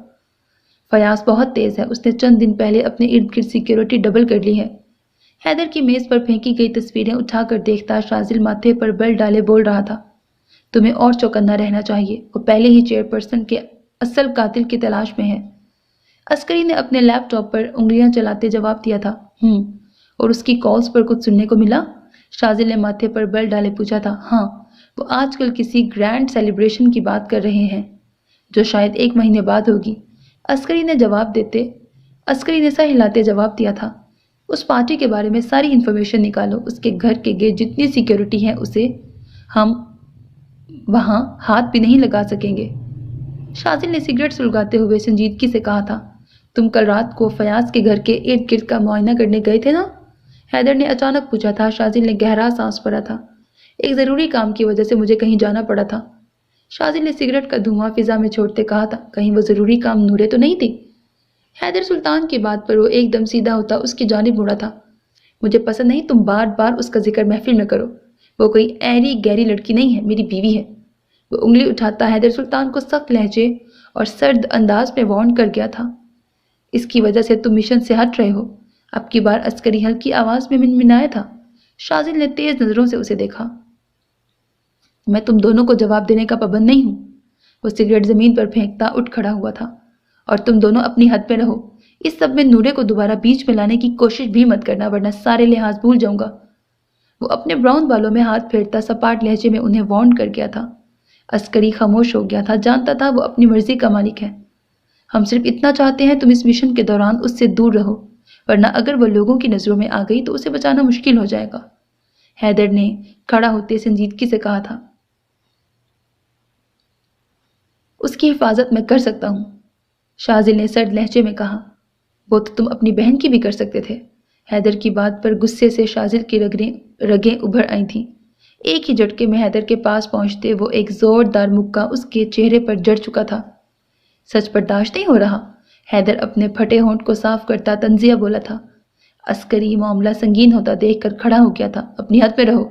فیاض بہت تیز ہے، اس نے چند دن پہلے اپنے ارد گرد سیکیورٹی ڈبل کر لی ہے۔ حیدر کی میز پر پھینکی گئی تصویریں اٹھا کر دیکھتا شاذل ماتھے پر بل ڈالے بول رہا تھا، تمہیں اور چوکنا رہنا چاہیے، وہ پہلے ہی چیئر پرسن کے اصل قاتل کی تلاش میں ہے۔ عسکری نے اپنے لیپ ٹاپ پر انگلیاں چلاتے جواب دیا تھا، اور اس کی کالز پر کچھ سننے کو ملا؟ شاذل نے ماتھے پر بل ڈالے پوچھا تھا۔ ہاں، وہ آج کل کسی گرینڈ سیلیبریشن کی بات کر رہے ہیں جو شاید 1 مہینے بعد ہوگی۔ عسکری نے سر ہلاتے جواب دیا تھا، اس پارٹی کے بارے میں ساری انفارمیشن نکالو، اس کے گھر کے گیٹ جتنی سیکیورٹی ہے اسے ہم وہاں ہاتھ بھی نہیں لگا سکیں گے۔ شاذل نے سگریٹ سلگاتے ہوئے سنجیدگی سے کہا تھا، تم کل رات کو فیاض کے گھر کے ارد گرد کا معائنہ کرنے گئے تھے نا؟ حیدر نے اچانک پوچھا تھا۔ شاذل نے گہرا سانس بھرا تھا۔ ایک ضروری کام کی وجہ سے مجھے کہیں جانا پڑا تھا۔ شاذل نے سگریٹ کا دھواں فضا میں چھوڑتے کہا تھا، کہیں وہ ضروری کام نورے تو نہیں تھی؟ حیدر سلطان کی بات پر وہ ایک دم سیدھا ہوتا اس کی جانب مڑا تھا، مجھے پسند نہیں تم بار بار اس کا ذکر محفل میں کرو، وہ کوئی ایری گہری لڑکی نہیں ہے، میری بیوی ہے۔ وہ انگلی اٹھاتا حیدر سلطان کو سخت لہجے اور سرد انداز میں وارن کر گیا تھا، اس کی وجہ سے تم مشن سے ہٹ رہے ہو۔ اب کی بار عسکری ہلکی آواز میں منمنایا تھا۔ شاذل نے تیز نظروں سے اسے دیکھا، میں تم دونوں کو جواب دینے کا پابند نہیں ہوں۔ وہ سگریٹ زمین پر پھینکتا اٹھ کھڑا ہوا تھا، اور تم دونوں اپنی حد میں رہو، اس سب میں نورے کو دوبارہ بیچ میں لانے کی کوشش بھی مت کرنا ورنہ سارے لحاظ بھول جاؤں گا۔ وہ اپنے براؤن بالوں میں ہاتھ پھیرتا سپاٹ لہجے میں انہیں وارن کر گیا تھا۔ عسکری خاموش ہو گیا تھا، جانتا تھا وہ اپنی مرضی کا مالک ہے۔ ہم صرف اتنا چاہتے ہیں تم اس مشن کے دوران اس سے دور رہو، ورنہ اگر وہ لوگوں کی نظروں میں آ گئی تو اسے بچانا مشکل ہو جائے گا۔ حیدر نے کھڑا ہوتے سنجیدگی سے کہا تھا، اس کی حفاظت میں کر سکتا ہوں۔ شاذل نے سرد لہجے میں کہا، وہ تو تم اپنی بہن کی بھی کر سکتے تھے۔ حیدر کی بات پر غصے سے شاذل کی رگیں ابھر آئی تھیں۔ ایک ہی جھٹکے میں حیدر کے پاس پہنچتے وہ ایک زوردار مکہ اس کے چہرے پر جڑ چکا تھا۔ سچ برداشت نہیں ہو رہا؟ حیدر اپنے پھٹے ہونٹ کو صاف کرتا طنزیہ بولا تھا۔ عسکری معاملہ سنگین ہوتا دیکھ کر کھڑا ہو گیا تھا، اپنی حد میں رہو۔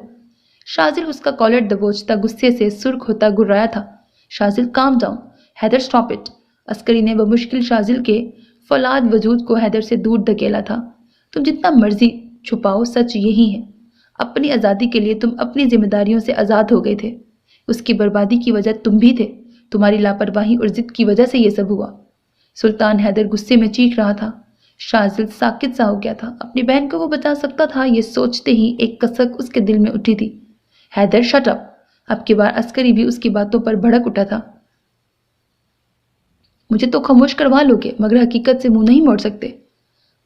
شاذل اس کا کالر دبوچتا غصے سے سرخ ہوتا گرایا تھا، شاذل calm down, Haider stop it. عسکری نے بمشکل شاذل کے فولاد وجود کو حیدر سے دور دھکیلا تھا۔ تم جتنا مرضی چھپاؤ سچ یہی ہے، اپنی آزادی کے لیے تم اپنی ذمہ داریوں سے آزاد ہو گئے تھے، اس کی بربادی کی وجہ تم بھی تھے، تمہاری لاپرواہی اور ضد کی وجہ سے یہ سب ہوا۔ سلطان حیدر غصے میں چیخ رہا تھا۔ شاذل ساکت سا ہو گیا تھا، اپنی بہن کو وہ بچا سکتا تھا یہ سوچتے ہی ایک کسک اس کے دل میں اٹھی تھی۔ Haider shut up. اب کی بار عسکری بھی اس کی باتوں پر بھڑک اٹھا تھا، مجھے تو خاموش کروا لو گے مگر حقیقت سے منہ نہیں موڑ سکتے۔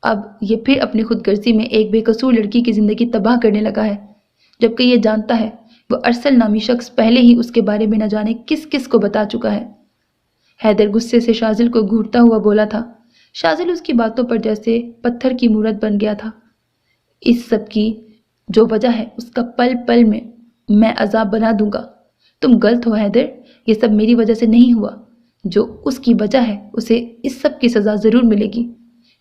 اب یہ پھر اپنی خود غرضی میں ایک بے قصور لڑکی کی زندگی تباہ کرنے لگا ہے، جبکہ یہ جانتا ہے وہ ارسل نامی شخص پہلے ہی اس کے بارے میں نہ جانے کس کس کو بتا چکا ہے۔ حیدر غصے سے شاذل کو گھورتا ہوا بولا تھا۔ شاذل اس کی باتوں پر جیسے پتھر کی مورت بن گیا تھا۔ اس سب کی جو وجہ ہے اس کا پل پل میں عذاب بنا دوں گا۔ تم غلط ہو حیدر، یہ سب میری وجہ سے نہیں ہوا، جو اس کی وجہ ہے اسے اس سب کی سزا ضرور ملے گی۔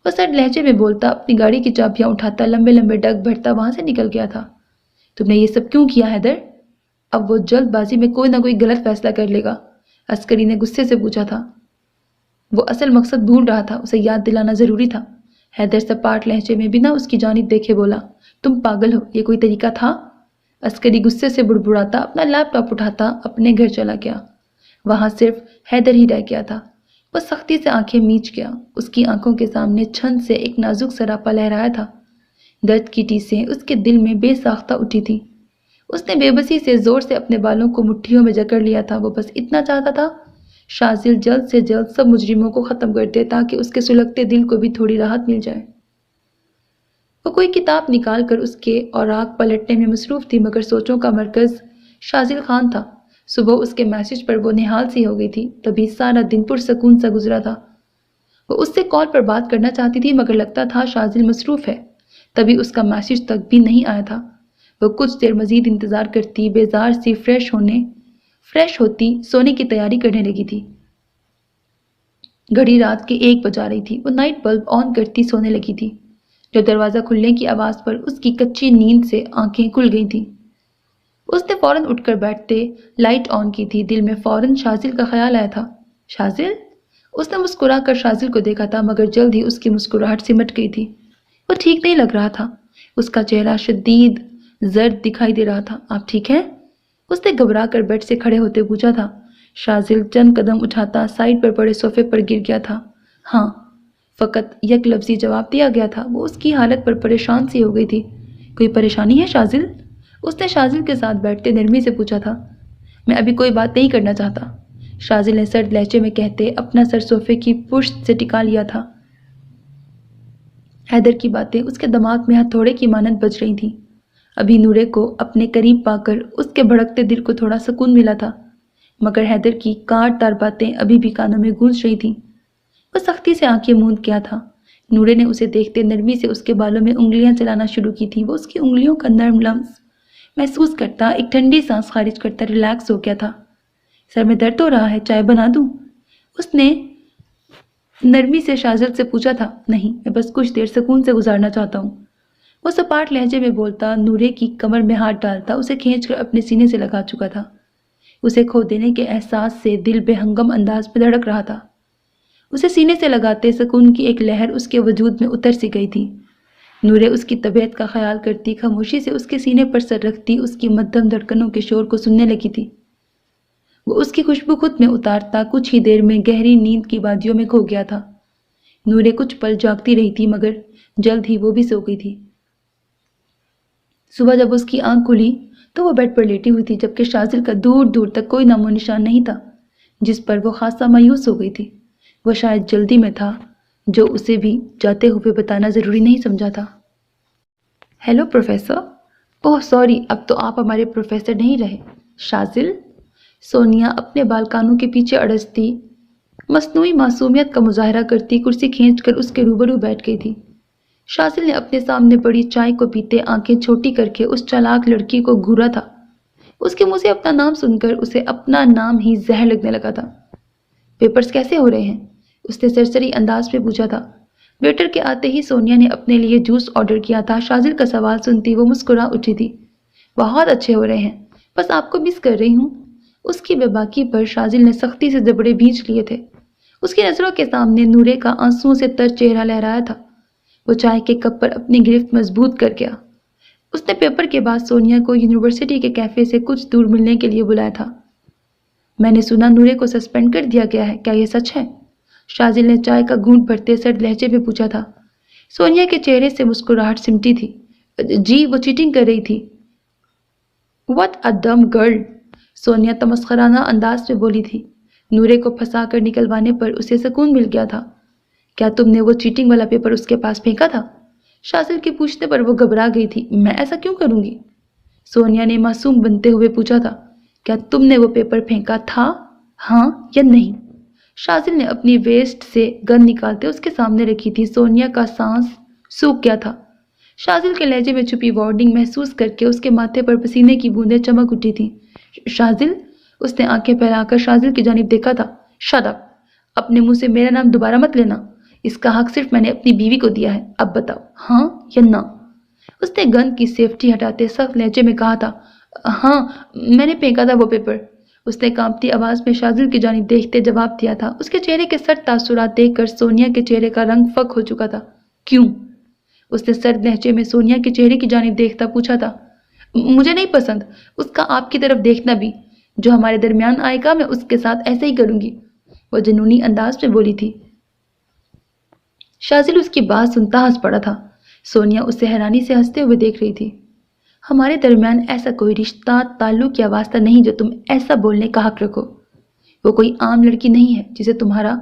وہ سرد لہجے میں بولتا اپنی گاڑی کی چابیاں اٹھاتا لمبے لمبے ڈگ بھرتا وہاں سے نکل گیا تھا۔ تم نے یہ سب کیوں کیا حیدر؟ اب وہ جلد بازی میں کوئی نہ کوئی غلط فیصلہ کر لے گا، عسکری نے غصے سے پوچھا تھا۔ وہ اصل مقصد بھول رہا تھا، اسے یاد دلانا ضروری تھا۔ حیدر سپاٹ لہجے میں بنا اس کی جانب دیکھے بولا، تم پاگل ہو، یہ کوئی طریقہ تھا؟ عسکری غصے سے بڑبڑاتا اپنا لیپ ٹاپ اٹھاتا اپنے گھر چلا گیا۔ وہاں صرف حیدر ہی رہ گیا تھا۔ وہ سختی سے آنکھیں میچ گیا، اس کی آنکھوں کے سامنے چھن سے ایک نازک سراپا لہرایا تھا۔ درد کی ٹیسیں اس کے دل میں بے ساختہ اٹھی تھی۔ اس نے بے بسی سے زور سے اپنے بالوں کو مٹھیوں میں جکڑ لیا تھا۔ وہ بس اتنا چاہتا تھا شازل جلد سے جلد سب مجرموں کو ختم کر دے تاکہ اس کے سلگتے دل کو بھی تھوڑی راحت مل جائے۔ وہ کوئی کتاب نکال کر اس کے اوراق پلٹنے میں مصروف تھی، مگر سوچوں کا مرکز شازل خان تھا۔ صبح اس کے میسج پر وہ نہال سی ہو گئی تھی، تبھی سارا دن پرسکون سا گزرا تھا۔ وہ اس سے کال پر بات کرنا چاہتی تھی مگر لگتا تھا شازل مصروف ہے، تبھی اس کا میسج تک بھی نہیں آیا تھا۔ وہ کچھ دیر مزید انتظار کرتی، بیزار سی فریش ہوتی سونے کی تیاری کرنے لگی تھی۔ گھڑی رات کے 1 بجا رہی تھی۔ وہ نائٹ بلب آن کرتی سونے لگی تھی جب دروازہ کھلنے کی آواز پر اس کی کچی نیند سے آنکھیں کھل گئی تھیں۔ اس نے فوراً اٹھ کر بیٹھتے لائٹ آن کی تھی۔ دل میں فوراً شازل کا خیال آیا تھا۔ شازل؟ اس نے مسکرا کر شازل کو دیکھا تھا مگر جلد ہی اس کی مسکراہٹ سمٹ گئی تھی۔ وہ ٹھیک نہیں لگ رہا تھا۔ اس کا چہرہ شدید زرد دکھائی دے رہا تھا۔ آپ ٹھیک ہیں؟ اس نے گھبرا کر بیڈ سے کھڑے ہوتے پوچھا تھا۔ شازل چند قدم اٹھاتا سائڈ پر پڑے صوفے پر گر گیا تھا۔ ہاں، فقط یک لفظی جواب دیا گیا تھا۔ وہ اس کی حالت پر پریشان سی ہو گئی تھی۔ کوئی پریشانی ہے شازل؟ اس نے شازل کے ساتھ بیٹھتے نرمی سے پوچھا تھا۔ میں ابھی کوئی بات نہیں کرنا چاہتا، شازل نے سرد لہجے میں کہتے اپنا سر صوفے کی پشت سے ٹکا لیا تھا۔ حیدر کی باتیں اس کے دماغ میں ہتھوڑے کی مانند بج رہی تھیں۔ ابھی نورے کو اپنے قریب پا کر اس کے بھڑکتے دل کو تھوڑا سکون ملا تھا، مگر حیدر کی کاٹ تار باتیں ابھی بھی کانوں میں گونج رہی تھیں۔ وہ سختی سے آنکھیں موند کیا تھا۔ نورے نے اسے دیکھتے نرمی سے اس کے بالوں میں انگلیاں چلانا شروع کی تھیں۔ وہ اس کی انگلیوں کا نرم لمس محسوس کرتا، ایک ٹھنڈی سانس خارج کرتا ریلیکس ہو گیا تھا۔ سر میں درد ہو رہا ہے، چائے بنا دوں؟ اس نے نرمی سے شازل سے پوچھا تھا۔ نہیں، میں بس کچھ دیر سکون سے گزارنا چاہتا ہوں، وہ سپاٹ لہجے میں بولتا۔ نورے کی کمر میں ہاتھ ڈالتا اسے کھینچ کر اپنے سینے سے لگا چکا تھا۔ اسے کھو دینے کے احساس سے دل بے ہنگم انداز میں دھڑک رہا تھا۔ اسے سینے سے لگاتے سکون کی ایک لہر اس کے وجود میں اتر سی گئی تھی۔ نورے اس کی طبیعت کا خیال کرتی خاموشی سے اس کے سینے پر سر رکھتی اس کی مدھم دھڑکنوں کے شور کو سننے لگی تھی۔ وہ اس کی خوشبو خود میں اتارتا کچھ ہی دیر میں گہری نیند کی وادیوں میں کھو گیا تھا۔ نورے کچھ پل جاگتی رہی تھی مگر جلد ہی وہ بھی سو گئی تھی۔ صبح جب اس کی آنکھ کھلی تو وہ بیڈ پر لیٹی ہوئی تھی، جبکہ شازل کا دور دور تک کوئی نام و نشان نہیں تھا، جس پر وہ خاصا مایوس ہو گئی تھی۔ وہ شاید جلدی میں تھا، جو اسے بھی جاتے ہوئے بتانا ضروری نہیں سمجھا تھا۔ Hello professor. اوہ سوری، اب تو آپ ہمارے پروفیسر نہیں رہے۔ شازل؟ سونیا اپنے بال کانوں کے پیچھے اڑستی مصنوعی معصومیت کا مظاہرہ کرتی کرسی کھینچ کر اس کے روبرو بیٹھ گئی تھی۔ شازل نے اپنے سامنے پڑی چائے کو پیتے آنکھیں چھوٹی کر کے اس چالاک لڑکی کو گھورا تھا۔ اس کے منہ سے اپنا نام سن کر اسے اپنا نام ہی زہر لگنے لگا تھا۔ پیپرز کیسے ہو رہے ہیں؟ اس نے سرسری انداز میں پوچھا تھا۔ ویٹر کے آتے ہی سونیا نے اپنے لیے جوس آرڈر کیا تھا۔ شازل کا سوال سنتی وہ مسکرا اٹھی تھی۔ بہت اچھے ہو رہے ہیں، بس آپ کو مس کر رہی ہوں۔ اس کی بے باکی پر شازل نے سختی سے جبڑے بھینچ لیے تھے۔ اس کی نظروں کے سامنے نورے کا آنسوؤں سے تر چہرہ لہرایا تھا۔ وہ چائے کے کپ پر اپنی گرفت مضبوط کر گیا۔ اس نے پیپر کے بعد سونیا کو یونیورسٹی کے کیفے سے کچھ دور ملنے کے لیے بلایا تھا۔ میں نے سنا نورے کو سسپینڈ کر دیا گیا ہے، کیا یہ سچ ہے؟ شازل نے چائے کا گھونٹ بھرتے سرد لہجے میں پوچھا تھا۔ سونیا کے چہرے سے مسکراہٹ سمٹی تھی۔ جی، وہ چیٹنگ کر رہی تھی۔ What a dumb girl! Sonia تمسخرانہ انداز میں بولی تھی۔ نورے کو پھنسا کر نکلوانے پر اسے سکون مل گیا تھا۔ کیا تم نے وہ چیٹنگ والا پیپر اس کے پاس پھینکا تھا؟ شازل کے پوچھنے پر وہ گھبرا گئی تھی۔ میں ایسا کیوں کروں گی؟ سونیا نے معصوم بنتے ہوئے پوچھا تھا۔ کیا تم نے وہ پیپر پھینکا تھا، ہاں یا نہیں؟ شازل نے اپنی ویسٹ سے گن نکالتے اس کے سامنے رکھی تھی۔ سونیا کا سانس سوکھ گیا تھا۔ شازل کے لہجے میں چھپی وارننگ محسوس کر کے اس کے ماتھے پر پسینے کی بوندیں چمک اٹھی تھیں۔ شازل؟ اس نے آنکھیں پھیلا کر شازل کی جانب دیکھا تھا۔ Shut up! اپنے منہ سے میرا نام دوبارہ مت لینا۔ اس کا حق صرف میں نے اپنی بیوی کو دیا ہے۔ اب بتاؤ، ہاں یا نہ؟ اس نے گن کی سیفٹی ہٹاتے سخت لہجے میں کہا تھا۔ ہاں، میں نے پھینکا تھا وہ پیپر، اس نے کانپتی آواز میں شازل کی جانب دیکھتے جواب دیا تھا۔ اس کے چہرے کے سرد تاثرات دیکھ کر سونیا کے چہرے کا رنگ فک ہو چکا تھا۔ کیوں؟ اس نے سرد لہجے میں سونیا کے چہرے کی جانب دیکھتا پوچھا تھا۔ مجھے نہیں پسند اس کا آپ کی طرف دیکھنا بھی۔ جو ہمارے درمیان آئے گا میں اس کے ساتھ ایسے ہی کروں گی، وہ جنونی انداز میں بولی تھی۔ شازل اس کی بات سنتا ہنس پڑا تھا۔ سونیا اسے حیرانی سے ہنستے ہوئے دیکھ رہی تھی۔ ہمارے درمیان ایسا کوئی رشتہ، تعلق یا واسطہ نہیں جو تم ایسا بولنے کا حق رکھو۔ وہ کوئی عام لڑکی نہیں ہے جسے تمہارا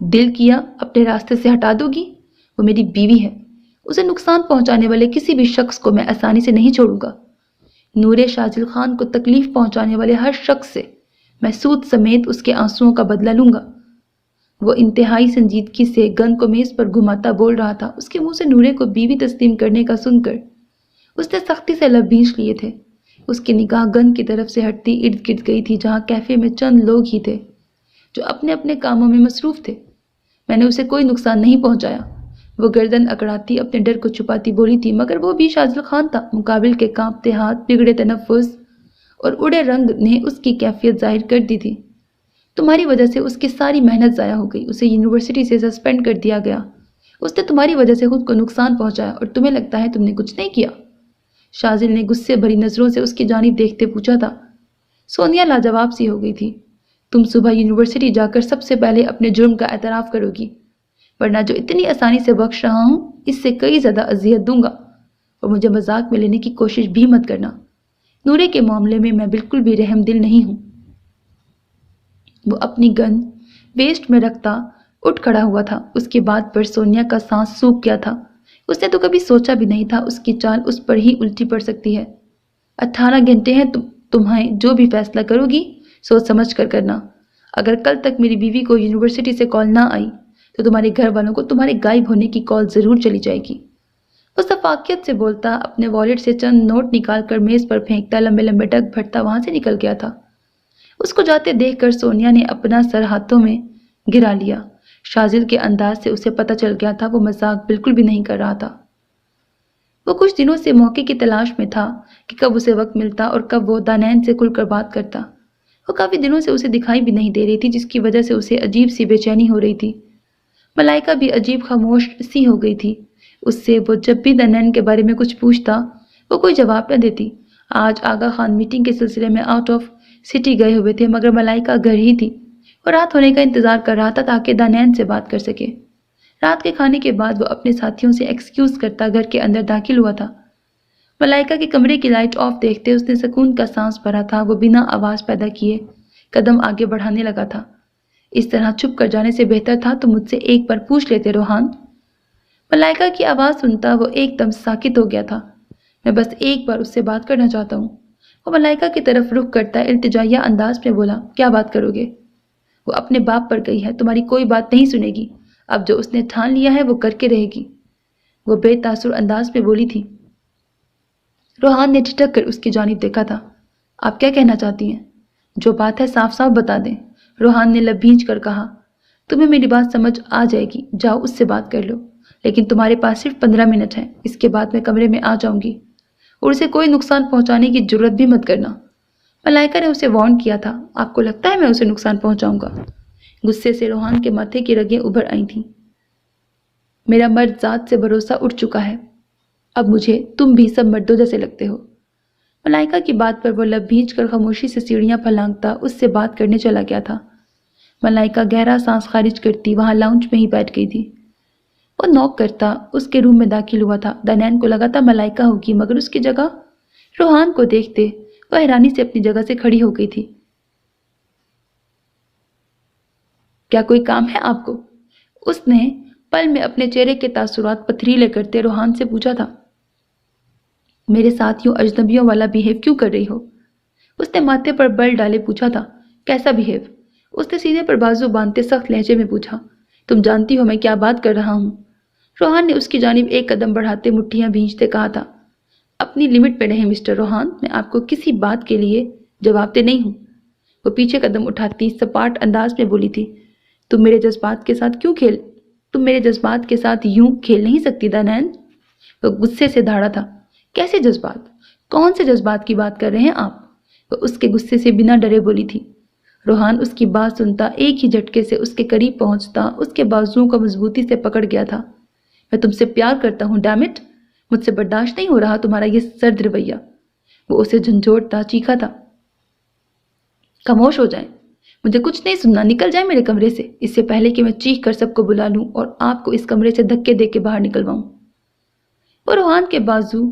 دل کیا اپنے راستے سے ہٹا دو گی۔ وہ میری بیوی ہے۔ اسے نقصان پہنچانے والے کسی بھی شخص کو میں آسانی سے نہیں چھوڑوں گا۔ نور شاذل خان کو تکلیف پہنچانے والے ہر شخص سے میں سود سمیت اس کے آنسوؤں کا بدلہ لوں گا۔ وہ انتہائی سنجیدگی سے گن کو میز پر گھماتا بول رہا تھا۔ اس کے منہ سے نورے کو بیوی تسلیم کرنے کا سن کر اس نے سختی سے لب بھینچ لیے تھے۔ اس کی نگاہ گن کی طرف سے ہٹتی ارد گرد گئی تھی جہاں کیفے میں چند لوگ ہی تھے جو اپنے اپنے کاموں میں مصروف تھے۔ میں نے اسے کوئی نقصان نہیں پہنچایا، وہ گردن اکڑاتی اپنے ڈر کو چھپاتی بولی تھی، مگر وہ بھی شاذل خان تھا۔ مقابل کے کانپتے ہاتھ، بگڑے تنفس اور اڑے رنگ نے اس کی کیفیت ظاہر کر دی تھی۔ تمہاری وجہ سے اس کی ساری محنت ضائع ہو گئی، اسے یونیورسٹی سے سسپینڈ کر دیا گیا۔ اس نے تمہاری وجہ سے خود کو نقصان پہنچایا اور تمہیں لگتا ہے تم نے کچھ نہیں کیا؟ شاذل نے غصے بھری نظروں سے اس کی جانب دیکھتے پوچھا تھا۔ سونیا لاجواب سی ہو گئی تھی۔ تم صبح یونیورسٹی جا کر سب سے پہلے اپنے جرم کا اعتراف کرو گی، ورنہ جو اتنی آسانی سے بخش رہا ہوں اس سے کئی زیادہ اذیت دوں گا، اور مجھے مذاق میں لینے کی کوشش بھی مت کرنا۔ نورے کے معاملے میں بالکل بھی رحم دل نہیں ہوں۔ وہ اپنی گن ویسٹ میں رکھتا اٹھ کھڑا ہوا تھا۔ اس کی بات پر سونیا کا سانس سوکھ گیا تھا۔ اس نے تو کبھی سوچا بھی نہیں تھا اس کی چال اس پر ہی الٹی پڑ سکتی ہے۔ 18 گھنٹے ہیں، تمہیں جو بھی فیصلہ کرو گی سوچ سمجھ کر کرنا۔ اگر کل تک میری بیوی کو یونیورسٹی سے کال نہ آئی تو تمہارے گھر والوں کو تمہارے غائب ہونے کی کال ضرور چلی جائے گی۔ وہ سفاکیت سے بولتا اپنے والیٹ سے چند نوٹ نکال کر میز پر پھینکتا لمبے لمبے ڈگ بھرتا وہاں سے نکل گیا تھا۔ اس کو جاتے دیکھ کر سونیا نے اپنا سر ہاتھوں میں گرا لیا۔ شاذل کے انداز سے اسے پتہ چل گیا تھا وہ مذاق بالکل بھی نہیں کر رہا تھا۔ وہ کچھ دنوں سے موقع کی تلاش میں تھا کہ کب اسے وقت ملتا اور کب وہ دانین سے کھل کر بات کرتا۔ وہ کافی دنوں سے اسے دکھائی بھی نہیں دے رہی تھی، جس کی وجہ سے اسے عجیب سی بے چینی ہو رہی تھی۔ ملائکہ بھی عجیب خاموش سی ہو گئی تھی۔ اس سے وہ جب بھی دانین کے بارے میں کچھ پوچھتا وہ کوئی جواب نہ دیتی۔ آج آغا خان میٹنگ کے سلسلے میں آؤٹ آف سٹی گئے ہوئے تھے، مگر ملائکہ گھر ہی تھی اور رات ہونے کا انتظار کر رہا تھا تاکہ دانین سے بات کر سکے۔ رات کے کھانے کے بعد وہ اپنے ساتھیوں سے ایکسکیوز کرتا گھر کے اندر داخل ہوا تھا۔ ملائکہ کے کمرے کی لائٹ آف دیکھتے اس نے سکون کا سانس بھرا تھا۔ وہ بنا آواز پیدا کیے قدم آگے بڑھانے لگا تھا۔ اس طرح چھپ کر جانے سے بہتر تھا تو مجھ سے ایک بار پوچھ لیتے روحان۔ ملائکہ کی آواز سنتا وہ ایک دم ساکت ہو گیا تھا۔ میں بس ایک بار اس سے بات کرنا چاہتا ہوں۔ وہ ملائکہ کی طرف رخ کرتا التجائیہ انداز میں بولا، کیا بات کرو گے؟ وہ اپنے باپ پر گئی ہے، تمہاری کوئی بات نہیں سنے گی۔ اب جو اس نے ٹھان لیا ہے وہ کر کے رہے گی، وہ بے تاثر انداز میں بولی تھی۔ روحان نے ٹھٹک کر اس کی جانب دیکھا تھا۔ آپ کیا کہنا چاہتی ہیں؟ جو بات ہے صاف صاف بتا دیں، روحان نے لب بھینچ کر کہا۔ تمہیں میری بات سمجھ آ جائے گی، جاؤ اس سے بات کر لو، لیکن تمہارے پاس صرف 15 منٹ ہیں، اس کے بعد میں کمرے میں آ جاؤں گی اور اسے کوئی نقصان پہنچانے کی جرت بھی مت کرنا۔ ملائکہ نے اسے وارن کیا تھا۔ آپ کو لگتا ہے میں اسے نقصان پہنچاؤں گا؟ غصے سے روحان کے ماتھے کی رگیں ابھر آئی تھیں۔ میرا مرد ذات سے بھروسہ اٹھ چکا ہے، اب مجھے تم بھی سب مردوں جیسے لگتے ہو۔ ملائکہ کی بات پر وہ لب بھینچ کر خاموشی سے سیڑھیاں پھلانگتا اس سے بات کرنے چلا گیا تھا۔ ملائکہ گہرا سانس خارج کرتی وہاں لاؤنج میں ہی بیٹھ گئی تھی۔ وہ نوک کرتا اس کے روم میں داخل ہوا تھا۔ دانین کو لگا تھا ملائکہ ہوگی، مگر اس کی جگہ روحان کو دیکھتے وہ حیرانی سے اپنی جگہ سے کھڑی ہو گئی تھی۔ کیا کوئی کام ہے آپ کو؟ اس نے پل میں اپنے چہرے کے تاثرات پتھریلے کرتے روحان سے پوچھا تھا۔ میرے ساتھ یوں اجنبیوں والا بیہیو کیوں کر رہی ہو؟ اس نے ماتھے پر بل ڈالے پوچھا تھا۔ کیسا بیہیو؟ اس نے سینے پر بازو باندھتے سخت لہجے میں پوچھا۔ تم جانتی ہو میں کیا بات کر رہا ہوں؟ روحان نے اس کی جانب ایک قدم بڑھاتے مٹھیاں بھینچتے کہا تھا۔ اپنی لمٹ پہ رہیں مسٹر روحان، میں آپ کو کسی بات کے لیے جواب دہ نہیں ہوں۔ وہ پیچھے قدم اٹھاتی سپاٹ انداز میں بولی تھی۔ تم میرے جذبات کے ساتھ یوں کھیل نہیں سکتی دانین۔ وہ غصے سے دھاڑا تھا۔ کیسے جذبات؟ کون سے جذبات کی بات کر رہے ہیں آپ؟ وہ اس کے غصے سے بنا ڈرے بولی تھی۔ روحان اس کی بات سنتا ایک ہی جھٹکے سے اس کے قریب پہنچتا اس کے بازوؤں کو مضبوطی سے پکڑ گیا تھا۔ میں تم سے پیار کرتا ہوں ڈیم اٹ، مجھ سے برداشت نہیں ہو رہا تمہارا یہ سرد رویہ۔ وہ اسے جھنجھوڑتا چیخا تھا۔ خاموش ہو جائیں، مجھے کچھ نہیں سننا، نکل جائیں میرے کمرے سے، اس سے پہلے کہ میں چیخ کر سب کو بلا لوں اور آپ کو اس کمرے سے دھکے دے کے باہر نکلواؤں۔ وہ روحان کے بازو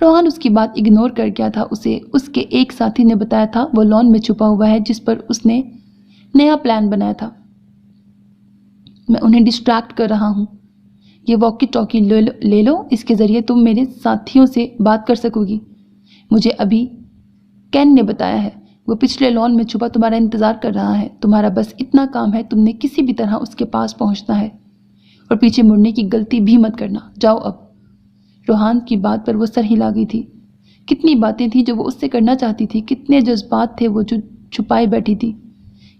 روحان اس کی بات اگنور کر گیا تھا. اسے اس کے ایک ساتھی نے بتایا تھا وہ لان میں چھپا ہوا ہے جس پر اس نے نیا پلان بنایا تھا. میں انہیں ڈسٹریکٹ کر رہا ہوں. یہ واکی ٹاکی لے لو, اس کے ذریعے تم میرے ساتھیوں سے بات کر سکو گی. مجھے ابھی کین نے بتایا ہے وہ پچھلے لان میں چھپا تمہارا انتظار کر رہا ہے. تمہارا بس اتنا کام ہے, تم نے کسی بھی طرح اس کے پاس پہنچنا ہے اور پیچھے مڑنے کی غلطی بھی مت کرنا. جاؤ اب. روحان کی بات پر وہ سر ہلا گئی تھی. کتنی باتیں تھیں جو وہ اس سے کرنا چاہتی تھی, کتنے جذبات تھے وہ جو چھپائے بیٹھی تھی,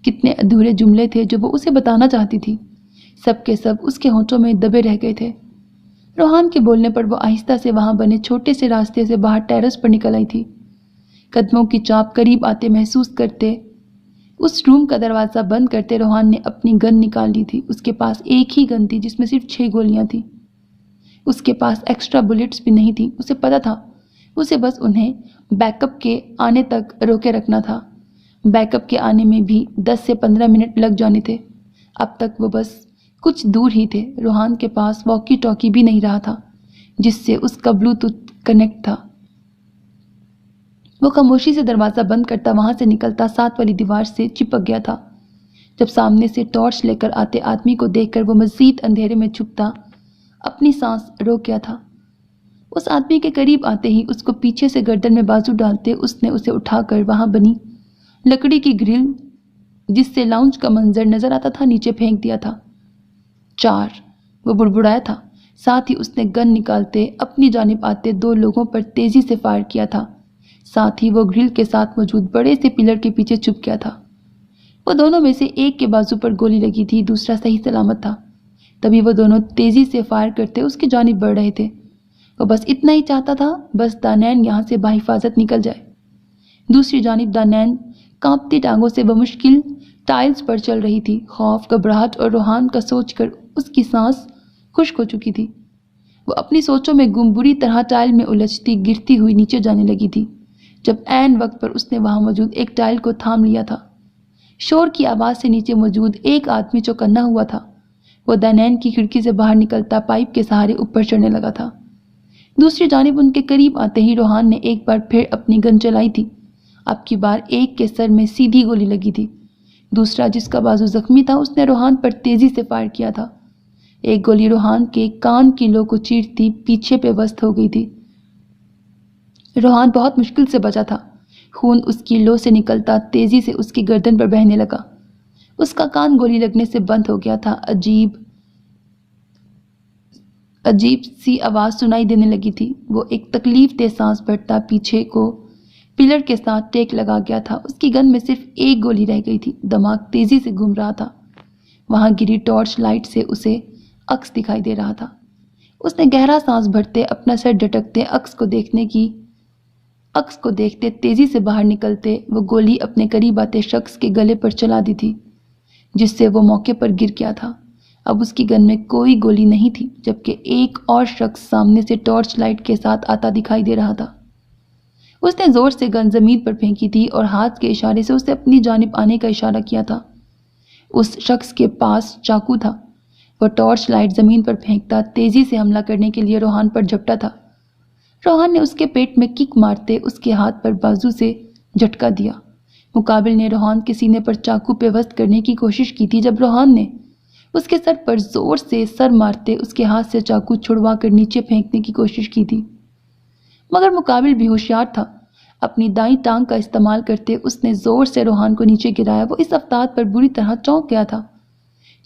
کتنے ادھورے جملے تھے جو وہ اسے بتانا چاہتی تھی. سب کے سب اس کے ہونٹوں میں دبے رہ گئے تھے. روحان کے بولنے پر وہ آہستہ سے وہاں بنے چھوٹے سے راستے سے باہر ٹیرس پر نکل آئی تھی. قدموں کی چاپ قریب آتے محسوس کرتے اس روم کا دروازہ بند کرتے روحان نے اپنی گن نکال لی تھی. اس کے پاس ایک ہی گن تھی جس میں صرف 6 گولیاں تھیں. اس کے پاس ایکسٹرا بلٹس بھی نہیں تھی. اسے پتا تھا اسے بس انہیں بیک اپ کے آنے تک روکے رکھنا تھا. بیک اپ کے آنے میں بھی 10 سے 15 منٹ لگ جانے تھے. اب تک وہ بس کچھ دور ہی تھے. روحان کے پاس واکی ٹاکی بھی نہیں رہا تھا جس سے اس کا بلوٹوتھ کنیکٹ تھا. وہ خاموشی سے دروازہ بند کرتا وہاں سے نکلتا 7 والی دیوار سے چپک گیا تھا. جب سامنے سے ٹارچ لے کر آتے آدمی کو دیکھ کر وہ مزید اندھیرے میں چھپتا اپنی سانس روک گیا تھا. اس آدمی کے قریب آتے ہی اس کو پیچھے سے گردن میں بازو ڈالتے اس نے اسے اٹھا کر وہاں بنی لکڑی کی گرل جس سے لاؤنج کا منظر نظر آتا تھا نیچے پھینک دیا تھا. 4 وہ بڑبڑایا تھا. ساتھ ہی اس نے گن نکالتے اپنی جانب آتے 2 لوگوں پر تیزی سے فائر کیا تھا. ساتھ ہی وہ گرل کے ساتھ موجود بڑے سے پلر کے پیچھے چھپ گیا تھا. وہ دونوں میں سے ایک کے بازو پر گولی لگی تھی, دوسرا صحیح سلامت تھا. تبھی وہ دونوں تیزی سے فائر کرتے اس کی جانب بڑھ رہے تھے. وہ بس اتنا ہی چاہتا تھا, بس دانین یہاں سے بحفاظت نکل جائے. دوسری جانب دانین کانپتی ٹانگوں سے بمشکل ٹائلز پر چل رہی تھی. خوف, گھبراہٹ اور روحان کا سوچ کر اس کی سانس خشک ہو چکی تھی. وہ اپنی سوچوں میں گم بری طرح ٹائل میں الجھتی گرتی ہوئی نیچے جانے لگی تھی جب عین وقت پر اس نے وہاں موجود ایک ٹائل کو تھام لیا تھا. شور کی آواز سے نیچے موجود ایک آدمی چوکنا ہوا تھا. وہ دانین کی کھڑکی سے باہر نکلتا پائپ کے سہارے اوپر چڑھنے لگا تھا. دوسری جانب ان کے قریب آتے ہی روحان نے ایک بار پھر اپنی گن چلائی تھی. اب کی بار ایک کے سر میں سیدھی گولی لگی تھی. دوسرا جس کا بازو زخمی تھا اس نے روحان پر تیزی سے فائر کیا تھا. ایک گولی روحان کے کان کی لو کو چیرتی پیچھے پہ وسط ہو گئی تھی. روحان بہت مشکل سے بچا تھا. خون اس کی لو سے نکلتا تیزی سے اس کی گردن پر بہنے لگا. اس کا کان گولی لگنے سے بند ہو گیا تھا. عجیب سی آواز سنائی دینے لگی تھی. وہ ایک تکلیف دہ سانس بھرتا پیچھے کو پلر کے ساتھ ٹیک لگا گیا تھا. اس کی گن میں صرف ایک گولی رہ گئی تھی. دماغ تیزی سے گھوم رہا تھا. وہاں گری ٹارچ لائٹ سے اسے عکس دکھائی دے رہا تھا. اس نے گہرا سانس بھرتے اپنا سر جھٹکتے عکس کو دیکھتے تیزی سے باہر نکلتے وہ گولی اپنے قریب آتے شخص کے گلے پر چلا دی تھی جس سے وہ موقع پر گر گیا تھا. اب اس کی گن میں کوئی گولی نہیں تھی جبکہ ایک اور شخص سامنے سے ٹارچ لائٹ کے ساتھ آتا دکھائی دے رہا تھا. اس نے زور سے گن زمین پر پھینکی تھی اور ہاتھ کے اشارے سے اسے اپنی جانب آنے کا اشارہ کیا تھا. اس شخص کے پاس چاقو تھا. وہ ٹارچ لائٹ زمین پر پھینکتا تیزی سے حملہ کرنے کے لیے روحان پر جھپٹا تھا. روحان نے اس کے پیٹ میں کک مارتے اس کے ہاتھ پر بازو سے جھٹکا دیا. مقابل نے روحان کے سینے پر چاقو پیوست کرنے کی کوشش کی تھی جب روحان نے اس کے سر پر زور سے سر مارتے اس کے ہاتھ سے چاقو چھڑوا کر نیچے پھینکنے کی کوشش کی تھی. مگر مقابل بھی ہوشیار تھا. اپنی دائیں ٹانگ کا استعمال کرتے اس نے زور سے روحان کو نیچے گرایا. وہ اس افطار پر بری طرح چونک گیا تھا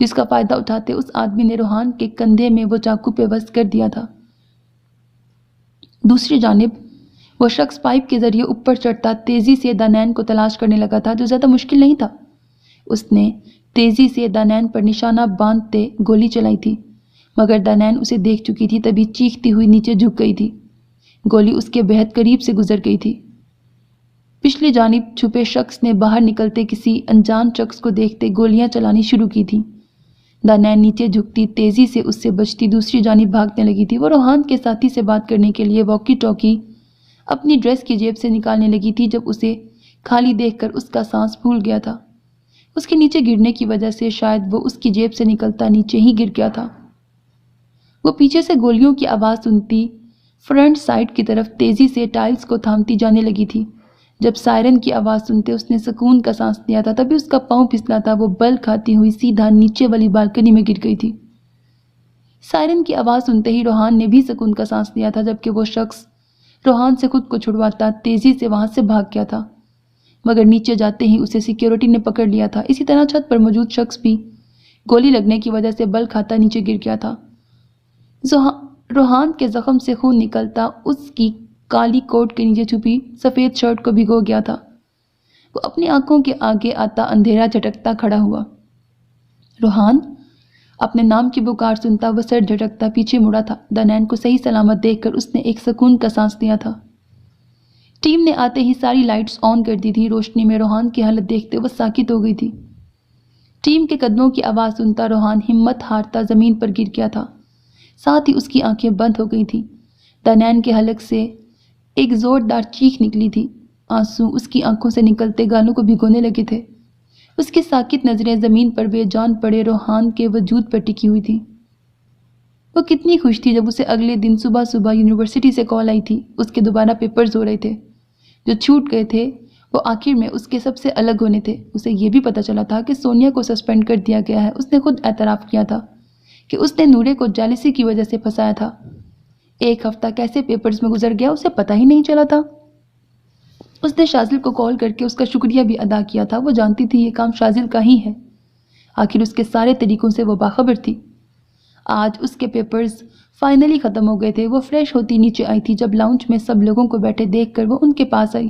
جس کا فائدہ اٹھاتے اس آدمی نے روحان کے کندھے میں وہ چاقو پیوست کر دیا تھا. دوسری جانب وہ شخص پائپ کے ذریعے اوپر چڑھتا تیزی سے دانین کو تلاش کرنے لگا تھا جو زیادہ مشکل نہیں تھا. اس نے تیزی سے دانین پر نشانہ باندھتے گولی چلائی تھی مگر دانین اسے دیکھ چکی تھی. تبھی چیختی ہوئی نیچے جھک گئی تھی. گولی اس کے بہت قریب سے گزر گئی تھی. پچھلی جانب چھپے شخص نے باہر نکلتے کسی انجان شخص کو دیکھتے گولیاں چلانی شروع کی تھی. دانین نیچے جھکتی تیزی سے اس سے بچتی دوسری جانب بھاگنے لگی تھی. وہ روحان کے ساتھی سے بات کرنے کے لیے واکی ٹاکی اپنی ڈریس کی جیب سے نکالنے لگی تھی جب اسے خالی دیکھ کر اس کا سانس پھول گیا تھا. اس کے نیچے گرنے کی وجہ سے شاید وہ اس کی جیب سے نکلتا نیچے ہی گر گیا تھا. وہ پیچھے سے گولیوں کی آواز فرنٹ سائڈ کی طرف تیزی سے ٹائلز کو تھامتی جانے لگی تھی۔ جب سائرن کی آواز سنتے اس نے سکون کا سانس لیا تھا، تبھی اس کا پاؤں پھسلا تھا، وہ بل کھاتی ہوئی سیدھا نیچے والی بالکنی میں گر گئی تھی۔ سائرن کی آواز سنتے ہی روحان نے بھی سکون کا سانس لیا تھا، جبکہ وہ شخص روحان سے خود کو چھڑواتا تیزی سے وہاں سے بھاگ گیا تھا، مگر نیچے جاتے ہی اسے سیکیورٹی نے پکڑ لیا تھا۔ اسی طرح چھت پر موجود شخص بھی گولی لگنے کی وجہ سے بل کھاتا نیچے گر گیا تھا۔ روحان کے زخم سے خون نکلتا اس کی کالی کوٹ کے نیچے چھپی سفید شرٹ کو بھگو گیا تھا۔ وہ اپنی آنکھوں کے آگے آتا اندھیرا جھٹکتا کھڑا ہوا۔ روحان اپنے نام کی پکار سنتا وہ سر جھٹکتا پیچھے مڑا تھا۔ دنین کو صحیح سلامت دیکھ کر اس نے ایک سکون کا سانس لیا تھا۔ ٹیم نے آتے ہی ساری لائٹس آن کر دی تھی۔ روشنی میں روحان کی حالت دیکھتے وہ ساکت ہو گئی تھی۔ ٹیم کے قدموں کی آواز سنتا روحان ہمت ہارتا زمین پر گر گیا تھا، ساتھ ہی اس کی آنکھیں بند ہو گئی تھیں۔ دنین کے حلق سے ایک زوردار چیخ نکلی تھی، آنسو اس کی آنکھوں سے نکلتے گالوں کو بھگونے لگے تھے۔ اس کی ساکت نظریں زمین پر بے جان پڑے روحان کے وجود پر ٹکی ہوئی تھی۔ وہ کتنی خوش تھی جب اسے اگلے دن صبح صبح یونیورسٹی سے کال آئی تھی۔ اس کے دوبارہ پیپرز ہو رہے تھے جو چھوٹ گئے تھے، وہ آخر میں اس کے سب سے الگ ہونے تھے۔ اسے یہ بھی پتا چلا تھا کہ سونیا کو سسپینڈ کر دیا گیا ہے۔ اس نے خود اعتراف کیا تھا کہ اس نے نورے کو جیلسی کی وجہ سے پھنسایا تھا۔ ایک ہفتہ کیسے پیپرز میں گزر گیا اسے پتہ ہی نہیں چلا تھا۔ اس نے شاذل کو کال کر کے اس کا شکریہ بھی ادا کیا تھا۔ وہ جانتی تھی یہ کام شاذل کا ہی ہے، آخر اس کے سارے طریقوں سے وہ باخبر تھی۔ آج اس کے پیپرز فائنلی ختم ہو گئے تھے۔ وہ فریش ہوتی نیچے آئی تھی جب لاؤنج میں سب لوگوں کو بیٹھے دیکھ کر وہ ان کے پاس آئی۔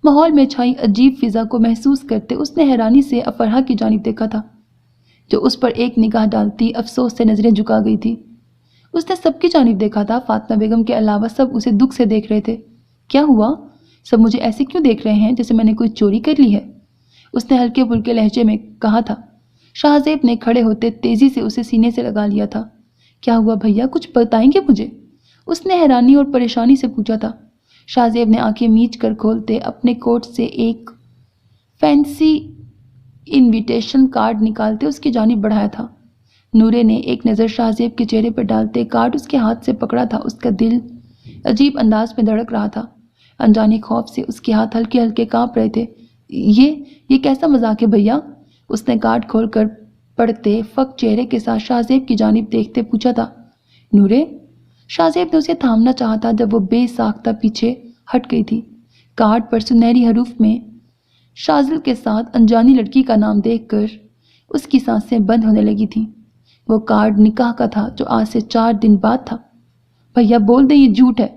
ماحول میں چھائی عجیب فضا کو محسوس کرتے اس نے حیرانی سے افرحہ کی جانب دیکھا تھا، جو اس پر ایک نگاہ ڈالتی افسوس سے نظریں جھکا گئی تھی۔ اس نے سب کی جانب دیکھا تھا، فاطمہ بیگم کے علاوہ سب اسے دکھ سے دیکھ رہے تھے۔ کیا ہوا؟ سب مجھے ایسے کیوں دیکھ رہے ہیں جیسے میں نے کوئی چوری کر لی ہے؟ اس نے ہلکے پھلکے لہجے میں کہا تھا۔ شاہ زیب نے کھڑے ہوتے تیزی سے اسے سینے سے لگا لیا تھا۔ کیا ہوا بھیا، کچھ بتائیں گے مجھے؟ اس نے حیرانی اور پریشانی سے پوچھا تھا۔ شاہ زیب نے آنکھیں میچ کر کھولتے اپنے کوٹ سے ایک فینسی انویٹیشن کارڈ نکالتے اس کی جانب بڑھایا تھا۔ نورے نے ایک نظر شاہ زیب کے چہرے پر ڈالتے کارڈ اس کے ہاتھ سے پکڑا تھا۔ اس کا دل عجیب انداز میں دھڑک رہا تھا، انجانے خوف سے اس کے ہاتھ ہلکے ہلکے کانپ رہے تھے۔ یہ کیسا مذاق ہے بھیا؟ اس نے کارڈ کھول کر پڑھتے فک چہرے کے ساتھ شاہ زیب کی جانب دیکھتے پوچھا تھا۔ نورے؟ شاہ زیب نے اسے تھامنا چاہا تھا جب وہ بے ساختہ پیچھے ہٹ گئی تھی۔ کارڈ پر سنہری حروف میں شاذل کے ساتھ انجانی لڑکی کا نام دیکھ کر اس کی سانسیں بند ہونے لگی تھیں۔ وہ کارڈ نکاح کا تھا جو آج سے 4 دن بعد تھا۔ بھیا بول دیں یہ جھوٹ ہے،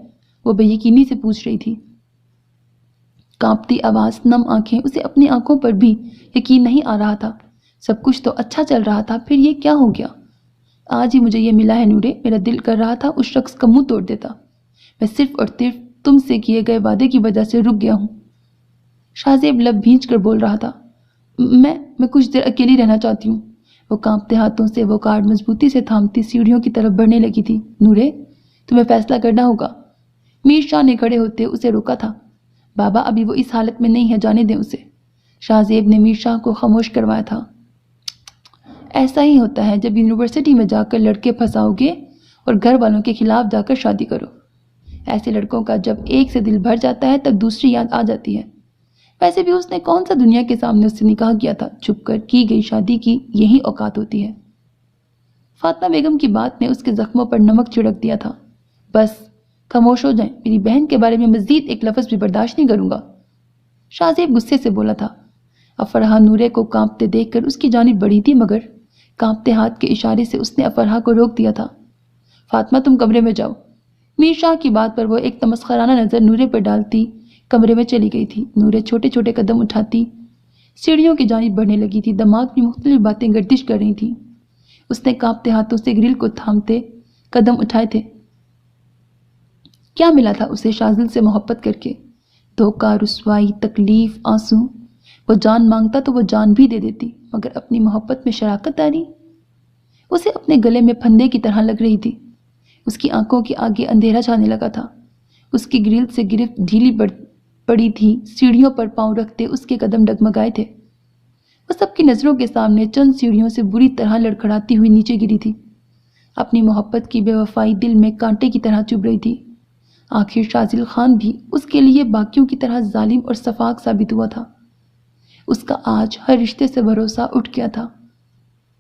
وہ بے یقینی سے پوچھ رہی تھی۔ کانپتی آواز، نم آنکھیں، اسے اپنی آنکھوں پر بھی یقین نہیں آ رہا تھا۔ سب کچھ تو اچھا چل رہا تھا، پھر یہ کیا ہو گیا؟ آج ہی مجھے یہ ملا ہے نورے، میرا دل کر رہا تھا اس شخص کا منہ توڑ دیتا، میں صرف اور صرف تم سے کیے گئے وعدے کی وجہ سے رک گیا ہوں۔ شاہ زیب لب بھینچ کر بول رہا تھا۔ میں کچھ دیر اکیلی رہنا چاہتی ہوں۔ وہ کانپتے ہاتھوں سے وہ کارڈ مضبوطی سے تھامتی سیڑھیوں کی طرف بڑھنے لگی تھی۔ نورے، تمہیں فیصلہ کرنا ہوگا۔ میر شاہ نے کھڑے ہوتے اسے روکا تھا۔ بابا ابھی وہ اس حالت میں نہیں ہے، جانے دیں اسے۔ شاہ زیب نے میر شاہ کو خاموش کروایا تھا۔ ایسا ہی ہوتا ہے جب یونیورسٹی میں جا کر لڑکے پھنساؤ گے اور گھر والوں کے خلاف جا کر شادی کرو۔ ایسے لڑکوں کا جب ایک سے دل بھر جاتا ہے تب دوسری یاد آ جاتی ہے۔ ویسے بھی اس نے کون سا دنیا کے سامنے اس سے نکاح کیا تھا؟ چھپ کر کی گئی شادی کی یہی اوقات ہوتی ہے۔ فاطمہ بیگم کی بات نے اس کے زخموں پر نمک چھڑک دیا تھا۔ بس خاموش ہو جائیں، میری بہن کے بارے میں مزید ایک لفظ بھی برداشت نہیں کروں گا، شاہ زیب غصے سے بولا تھا۔ افرحہ نورے کو کانپتے دیکھ کر اس کی جانب بڑھی تھی، مگر کانپتے ہاتھ کے اشارے سے اس نے افرحہ کو روک دیا تھا۔ فاطمہ تم کمرے میں جاؤ۔ میر شاہ کی بات پر وہ ایک تمسخرانہ نظر نورے پر ڈالتی کمرے میں چلی گئی تھی۔ نورے چھوٹے چھوٹے قدم اٹھاتی سیڑھیوں کی جانب بڑھنے لگی تھی۔ دماغ میں مختلف باتیں گردش کر رہی تھیں۔ اس نے کانپتے ہاتھوں سے گرل کو تھامتے قدم اٹھائے تھے۔ کیا ملا تھا اسے شاذل سے محبت کر کے؟ دھوکہ، رسوائی، تکلیف، آنسو۔ وہ جان مانگتا تو وہ جان بھی دے دیتی، مگر اپنی محبت میں شراکت داری اسے اپنے گلے میں پھندے کی طرح لگ رہی تھی۔ اس کی آنکھوں کے آگے اندھیرا چھانے لگا تھا۔ اس کی گرل سے گرفت ڈھیلی پڑی تھی، سیڑھیوں پر پاؤں رکھتے اس کے قدم ڈگمگائے تھے۔ وہ سب کی نظروں کے سامنے چند سیڑھیوں سے بری طرح لڑکھڑاتی ہوئی نیچے گری تھی۔ اپنی محبت کی بے وفائی دل میں کانٹے کی طرح چبھ رہی تھی۔ آخر شاذل خان بھی اس کے لیے باقیوں کی طرح ظالم اور سفاک ثابت ہوا تھا۔ اس کا آج ہر رشتے سے بھروسہ اٹھ گیا تھا۔